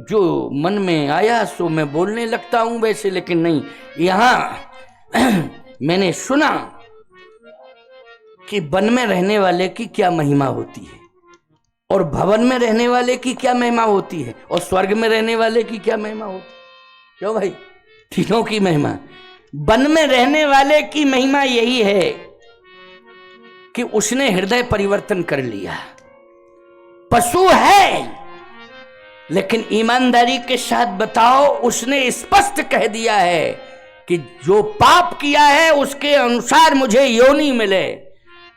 C: जो मन में आया सो मैं बोलने लगता हूं वैसे। लेकिन नहीं, यहां मैंने सुना कि वन में रहने वाले की क्या महिमा होती है, और भवन में रहने वाले की क्या महिमा होती है, और स्वर्ग में रहने वाले की क्या महिमा होती है। क्यों भाई, तीनों की महिमा। वन में रहने वाले की महिमा यही है कि उसने हृदय परिवर्तन कर लिया। पशु है, लेकिन ईमानदारी के साथ बताओ, उसने स्पष्ट कह दिया है कि जो पाप किया है उसके अनुसार मुझे योनि मिले,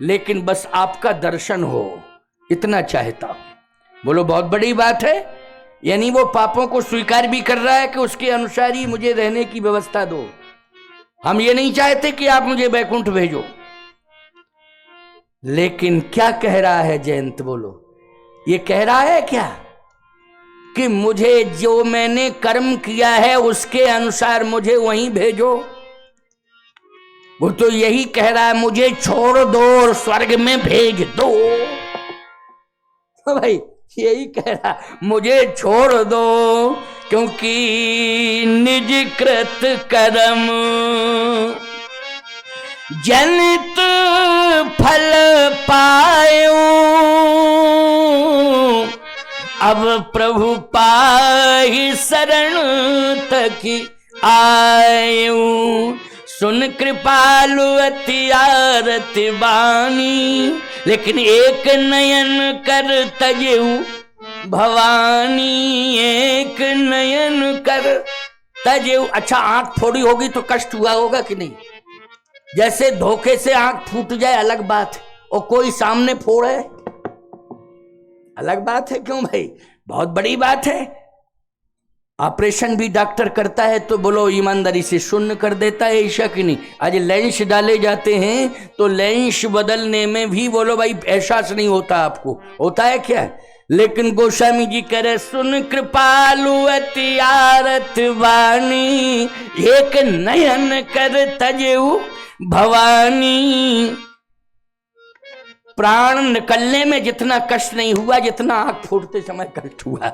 C: लेकिन बस आपका दर्शन हो, इतना चाहता हूं। बोलो बहुत बड़ी बात है। यानी वो पापों को स्वीकार भी कर रहा है कि उसके अनुसार ही मुझे रहने की व्यवस्था दो। हम ये नहीं चाहते कि आप मुझे बैकुंठ भेजो। लेकिन क्या कह रहा है जयंत? बोलो, ये कह रहा है क्या कि मुझे जो मैंने कर्म किया है उसके अनुसार मुझे वहीं भेजो? वो तो यही कह रहा है, मुझे छोड़ दो और स्वर्ग में भेज दो। तो भाई यही कह रहा, मुझे छोड़ दो, क्योंकि निज कृत कर्म जनित फल पायो, अब प्रभु पाहि शरण तक आयो। सुन कृपालु अति आरती बानी, लेकिन एक नयन कर तजेऊ भवानी एक नयन कर तजे। अच्छा, आंख फोड़ी होगी तो कष्ट हुआ होगा कि नहीं? जैसे धोखे से आंख फूट जाए अलग बात, और कोई सामने फोड़े अलग बात है। क्यों भाई? बहुत बड़ी बात है। ऑपरेशन भी डॉक्टर करता है तो बोलो ईमानदारी से शून्य कर देता है, ऐसा कि नहीं? आज लेंस डाले जाते हैं तो लेंस बदलने में भी बोलो भाई एहसास नहीं होता आपको, होता है क्या? लेकिन गोस्वामी जी कह रहे सुन कृपालु अति आरत वाणी, एक नयन कर तजेऊ भवानी। प्राण निकलने में जितना कष्ट नहीं हुआ जितना आंख फोड़ते समय कष्ट हुआ।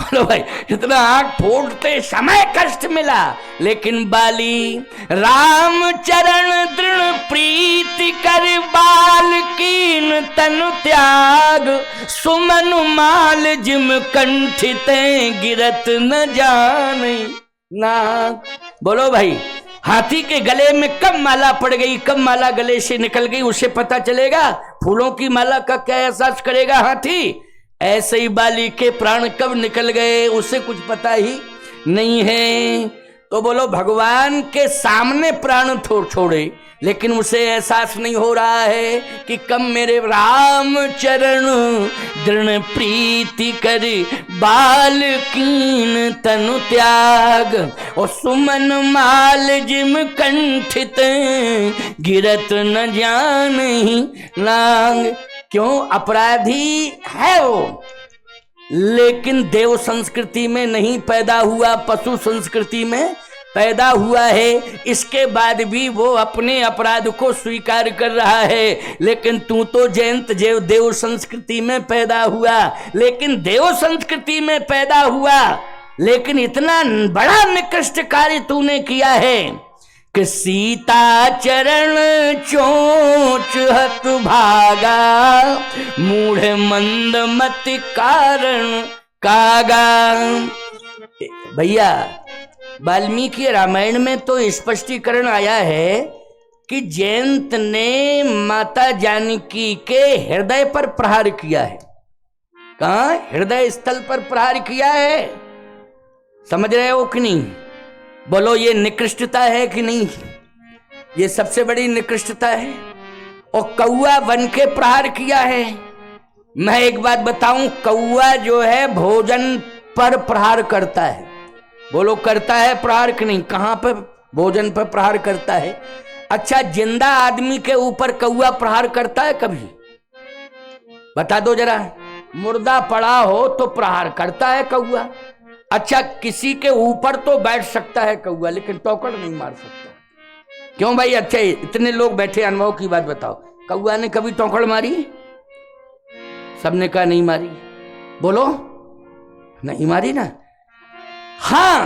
C: बोलो भाई, जितना आंख फोड़ते समय कष्ट मिला। लेकिन बाली राम चरण दृढ़ प्रीति कर बाल कीन तनु त्याग, सुमन माल जिम कंठित गिरत न जाने नाग। बोलो भाई, हाथी के गले में कब माला पड़ गई, कब माला गले से निकल गई उसे पता चलेगा? फूलों की माला का क्या एहसास करेगा हाथी? ऐसे ही बाली के प्राण कब निकल गए उसे कुछ पता ही नहीं है। तो बोलो भगवान के सामने प्राण छोड़े लेकिन उसे एहसास नहीं हो रहा है कि कब मेरे राम चरण दृढ़ प्रीति कर बाल कीन तनु त्याग, और सुमन माल जिम कंठित गिरत न जानहि लांग। क्यों? अपराधी है वो, लेकिन देव संस्कृति में नहीं पैदा हुआ, पशु संस्कृति में पैदा हुआ है। इसके बाद भी वो अपने अपराध को स्वीकार कर रहा है। लेकिन तू तो जयंत देव संस्कृति में पैदा हुआ, लेकिन देव संस्कृति में पैदा हुआ लेकिन इतना बड़ा निकृष्ट कार्य तूने किया है कि सीता चरण चोंच हत भागा, मूढ़ मंद मत कारण कागा। भैया, वाल्मीकि रामायण में तो स्पष्टीकरण आया है कि जयंत ने माता जानकी के हृदय पर प्रहार किया है। कहां? हृदय स्थल पर प्रहार किया है। समझ रहे हो कि नहीं? बोलो, ये निकृष्टता है कि नहीं? ये सबसे बड़ी निकृष्टता है। और कौआ बन के प्रहार किया है। मैं एक बात बताऊं, कौआ जो है भोजन पर प्रहार करता है। बोलो, करता है प्रहार कि नहीं? कहां पर? भोजन पर प्रहार करता है। अच्छा, जिंदा आदमी के ऊपर कौआ प्रहार करता है कभी? बता दो जरा। मुर्दा पड़ा हो तो प्रहार करता है कौआ। अच्छा, किसी के ऊपर तो बैठ सकता है कौआ, लेकिन टोकड़ नहीं मार सकता। क्यों भाई? अच्छा, इतने लोग बैठे, अनुभव की बात बताओ, कौआ ने कभी टोकड़ मारी? सबने कहा नहीं मारी। बोलो, नहीं मारी ना। हां,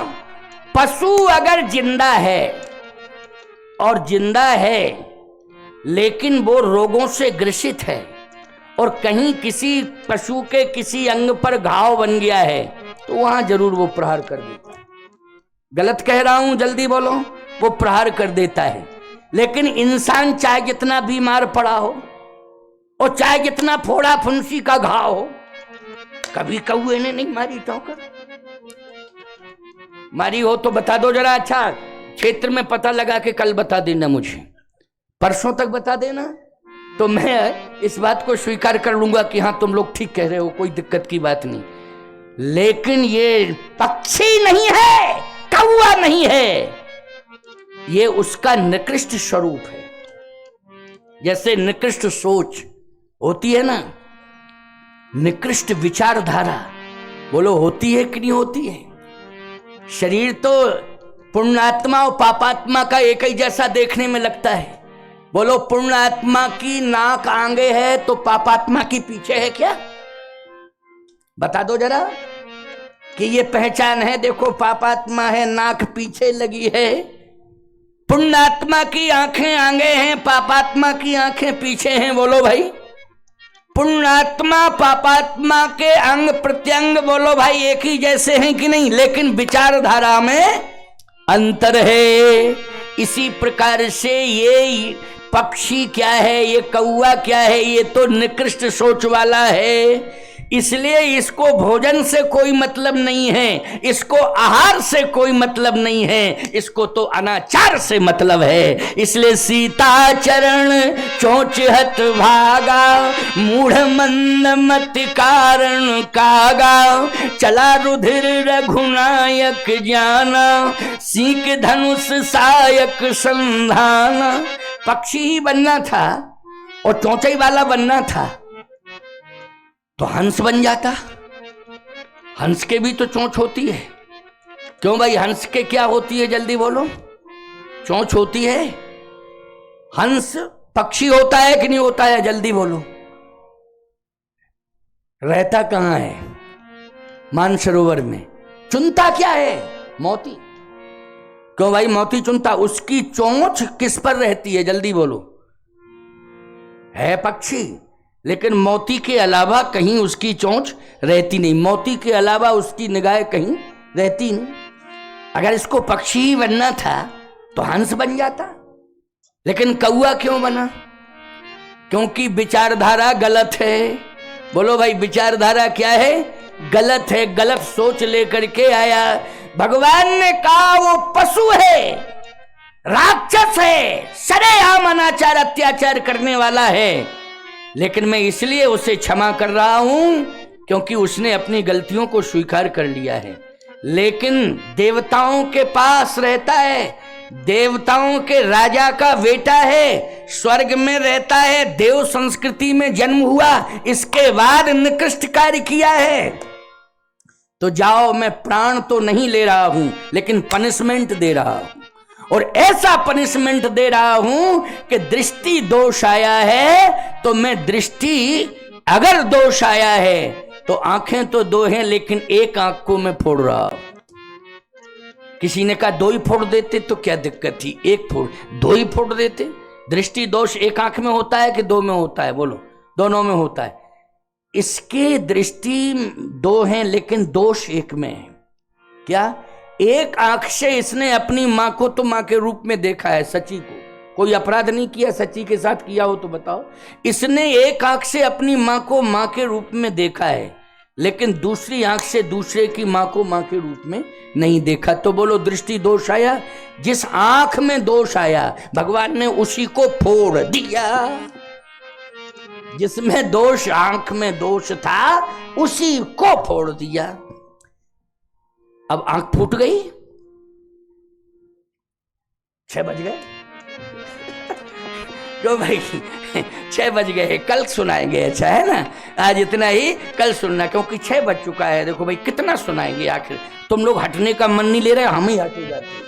C: पशु अगर जिंदा है और जिंदा है लेकिन वो रोगों से ग्रसित है और कहीं किसी पशु के किसी अंग पर घाव बन गया है तो वहां जरूर वो प्रहार कर देता है। गलत कह रहा हूं? जल्दी बोलो। वो प्रहार कर देता है। लेकिन इंसान चाहे जितना बीमार पड़ा हो और चाहे जितना फोड़ा फुंसी का घाव हो, कभी कौए ने नहीं मारी टोकर। मारी हो तो बता दो जरा। अच्छा, क्षेत्र में पता लगा के कल बता देना, मुझे परसों तक बता देना, तो मैं इस बात को स्वीकार कर लूंगा कि हाँ तुम लोग ठीक कह रहे हो, कोई दिक्कत की बात नहीं। लेकिन ये पक्षी नहीं है, कौआ नहीं है, ये उसका निकृष्ट स्वरूप है। जैसे निकृष्ट सोच होती है ना, निकृष्ट विचारधारा, बोलो होती है कि नहीं होती है? शरीर तो पुण्यात्मा और पापात्मा का एक ही जैसा देखने में लगता है। बोलो, पुण्यात्मा की नाक आगे है तो पापात्मा की पीछे है क्या? बता दो जरा कि ये पहचान है। देखो, पापात्मा है, नाक पीछे लगी है। पुण्यात्मा की आंखें आगे हैं, पापात्मा की आंखें पीछे हैं। बोलो भाई, पुण्यात्मा पापात्मा के अंग प्रत्यंग बोलो भाई एक ही जैसे हैं कि नहीं? लेकिन विचारधारा में अंतर है। इसी प्रकार से ये पक्षी क्या है, ये कौआ क्या है, ये तो निकृष्ट सोच वाला है। इसलिए इसको भोजन से कोई मतलब नहीं है, इसको आहार से कोई मतलब नहीं है, इसको तो अनाचार से मतलब है। इसलिए सीता चरण चोंच हत भागा, मूढ़ मंद मत कारण कागा, चला रुधिर रघुनायक जाना, सीख धनुष सायक संधाना। पक्षी ही बनना था और चौंचाई वाला बनना था तो हंस बन जाता। हंस के भी तो चोंच होती है। क्यों भाई, हंस के क्या होती है, जल्दी बोलो। चोंच होती है। हंस पक्षी होता है कि नहीं होता है, जल्दी बोलो। रहता कहां है, मानसरोवर में। चुनता क्या है, मोती। क्यों भाई, मोती चुनता। उसकी चोंच किस पर रहती है, जल्दी बोलो। है पक्षी, लेकिन मोती के अलावा कहीं उसकी चोंच रहती नहीं। मोती के अलावा उसकी निगाह कहीं रहती नहीं। अगर इसको पक्षी ही बनना था तो हंस बन जाता। लेकिन कौआ क्यों बना? क्योंकि विचारधारा गलत है। बोलो भाई, विचारधारा क्या है, गलत है। गलत सोच लेकर के आया। भगवान ने कहा वो पशु है, राक्षस है, सरेआम अनाचार अत्याचार करने वाला है। लेकिन मैं इसलिए उसे क्षमा कर रहा हूं क्योंकि उसने अपनी गलतियों को स्वीकार कर लिया है। लेकिन देवताओं के पास रहता है, देवताओं के राजा का बेटा है, स्वर्ग में रहता है, देव संस्कृति में जन्म हुआ, इसके बाद निकृष्ट कार्य किया है। तो जाओ, मैं प्राण तो नहीं ले रहा हूं लेकिन पनिशमेंट दे रहा हूं। और ऐसा पनिशमेंट दे रहा हूं कि दृष्टि दोष आया है तो मैं दृष्टि, अगर दोष आया है तो आंखें तो दो हैं लेकिन एक आंख को मैं फोड़ रहा हूं। किसी ने कहा दो ही फोड़ देते तो क्या दिक्कत थी, एक फोड़, दो ही फोड़ देते। दृष्टि दोष एक आंख में होता है कि दो में होता है, बोलो। दोनों में होता है। इसके दृष्टि दो हैं लेकिन दोष एक में है। क्या? एक आंख से इसने अपनी मां को तो मां के रूप में देखा है, सची को। कोई अपराध नहीं किया, सची के साथ किया हो तो बताओ। इसने एक आंख से अपनी मां को मां के रूप में देखा है, लेकिन दूसरी आंख से दूसरे की मां को मां के रूप में नहीं देखा। तो बोलो, दृष्टि दोष आया। जिस आंख में दोष आया भगवान ने उसी को फोड़ दिया। जिसमें दोष, आंख में दोष था, उसी को फोड़ दिया। अब आंख फूट गई। 6 बज गए। क्यों भाई, 6 बज गए। कल सुनाएंगे, अच्छा है ना। आज इतना ही, कल सुनना, क्योंकि 6 बज चुका है। देखो भाई, कितना सुनाएंगे आखिर। तुम लोग हटने का मन नहीं ले रहे, हम ही हटे जाते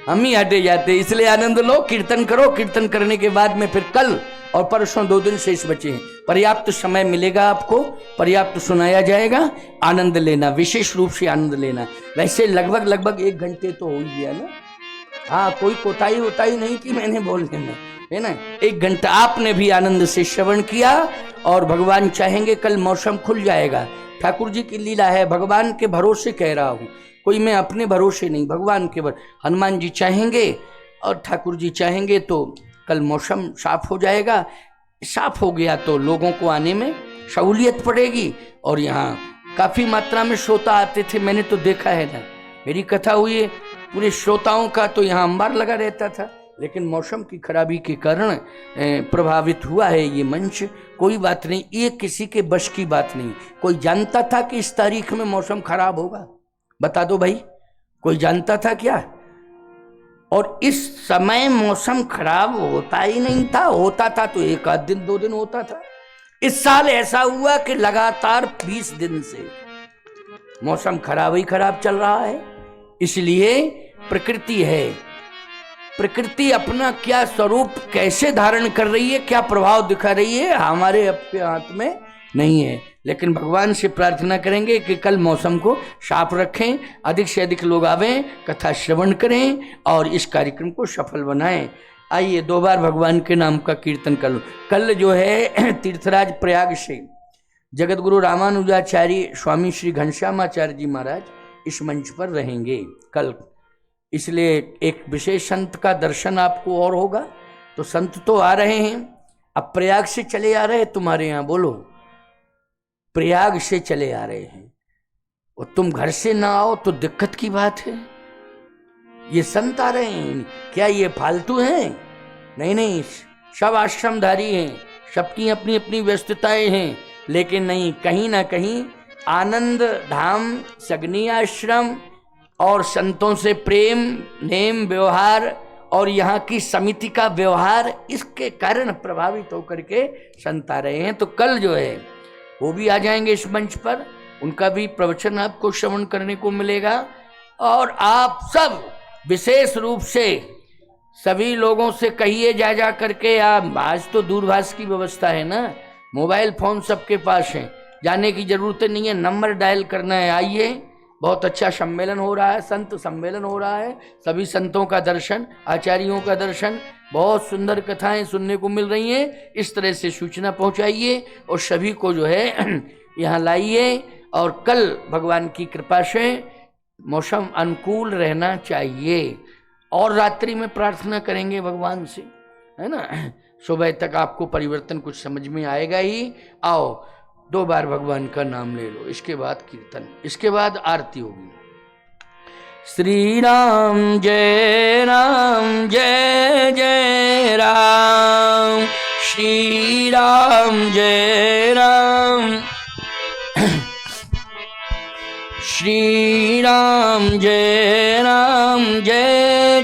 C: हम ही हटे जाते। इसलिए आनंद लो, कीर्तन करो। कीर्तन करने के बाद में फिर कल और परसों 2 दिन शेष बचे हैं। पर्याप्त समय मिलेगा आपको, पर्याप्त सुनाया जाएगा। आनंद लेना, विशेष रूप से आनंद लेना। वैसे लगभग 1 घंटे तो हो ही गया ना। हाँ, कोई कोताही उताही नहीं की मैंने बोलने में, है ना। 1 घंटा आपने भी आनंद से श्रवण किया। और भगवान चाहेंगे कल मौसम खुल जाएगा। ठाकुर जी की लीला है, भगवान के भरोसे कह रहा हूँ, कोई मैं अपने भरोसे नहीं, भगवान के हनुमान जी चाहेंगे और ठाकुर जी चाहेंगे तो कल मौसम साफ हो जाएगा। साफ हो गया तो लोगों को आने में सहूलियत पड़ेगी। और यहाँ काफी मात्रा में श्रोता आते थे, मैंने तो देखा है ना। मेरी कथा हुई है, पूरे श्रोताओं का तो यहाँ अंबार लगा रहता था। लेकिन मौसम की खराबी के कारण प्रभावित हुआ है ये मंच। कोई बात नहीं, ये किसी के बश की बात नहीं। कोई जानता था कि इस तारीख में मौसम खराब होगा? बता दो भाई, कोई जानता था क्या? और इस समय मौसम खराब होता ही नहीं था। होता था तो 1 आध दिन 2 दिन होता था। इस साल ऐसा हुआ कि लगातार 20 दिन से मौसम खराब ही खराब चल रहा है। इसलिए प्रकृति है, प्रकृति अपना क्या स्वरूप कैसे धारण कर रही है, क्या प्रभाव दिखा रही है, हमारे अपने हाथ में नहीं है। लेकिन भगवान से प्रार्थना करेंगे कि कल मौसम को साफ रखें, अधिक से अधिक लोग आवें, कथा श्रवण करें और इस कार्यक्रम को सफल बनाएं। आइए 2 बार भगवान के नाम का कीर्तन कर लो। कल जो है तीर्थराज प्रयाग से जगत गुरु रामानुजाचार्य स्वामी श्री घनश्यामाचार्य जी महाराज इस मंच पर रहेंगे कल। इसलिए एक विशेष संत का दर्शन आपको और होगा। तो संत तो आ रहे हैं, अब प्रयाग से चले आ रहे हैं तुम्हारे यहाँ, बोलो। प्रयाग से चले आ रहे हैं और तुम घर से ना आओ तो दिक्कत की बात है। ये संत आ रहे हैं, क्या ये फालतू हैं? नहीं नहीं, सब आश्रमधारी हैं, सबकी अपनी अपनी व्यस्तताएं हैं, लेकिन नहीं, कहीं ना कहीं आनंद धाम सगनी आश्रम और संतों से प्रेम नेम व्यवहार और यहाँ की समिति का व्यवहार, इसके कारण प्रभावित होकर के संत आ रहे हैं। तो कल जो है वो भी आ जाएंगे इस मंच पर, उनका भी प्रवचन आपको श्रवण करने को मिलेगा। और आप सब विशेष रूप से सभी लोगों से कहिए जा जा करके, आप आज तो दूरभाष की व्यवस्था है ना, मोबाइल फोन सबके पास है, जाने की जरूरत नहीं है, नंबर डायल करना है, आइए। बहुत अच्छा सम्मेलन हो रहा है, संत सम्मेलन हो रहा है, सभी संतों का दर्शन, आचार्यों का दर्शन, बहुत सुंदर कथाएं सुनने को मिल रही हैं। इस तरह से सूचना पहुंचाइए और सभी को जो है यहाँ लाइए। और कल भगवान की कृपा से मौसम अनुकूल रहना चाहिए और रात्रि में प्रार्थना करेंगे भगवान से, है ना। सुबह तक आपको परिवर्तन कुछ समझ में आएगा ही। आओ 2 बार भगवान का नाम ले लो, इसके बाद कीर्तन, इसके बाद आरती होगी। श्री राम जय जय राम, श्री राम जय राम, श्री राम जय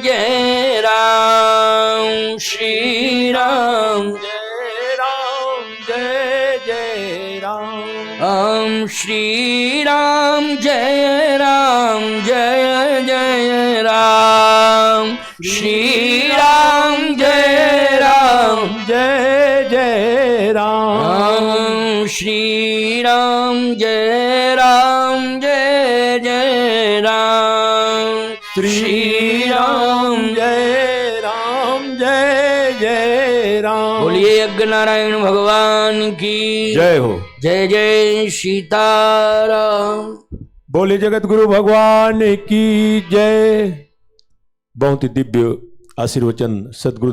C: जय राम, श्री राम
A: जय राम।
C: श्री राम जय जय राम, श्री राम जय
A: जय राम।
C: श्री राम जय जय राम,
A: श्री राम जय राम।
C: बोलिए यज्ञ नारायण भगवान की
A: जय हो।
C: जय जय सीताराम।
A: बोले जगत गुरु भगवान की जय। बहुत ही दिव्य आशीर्वचन सदगुरु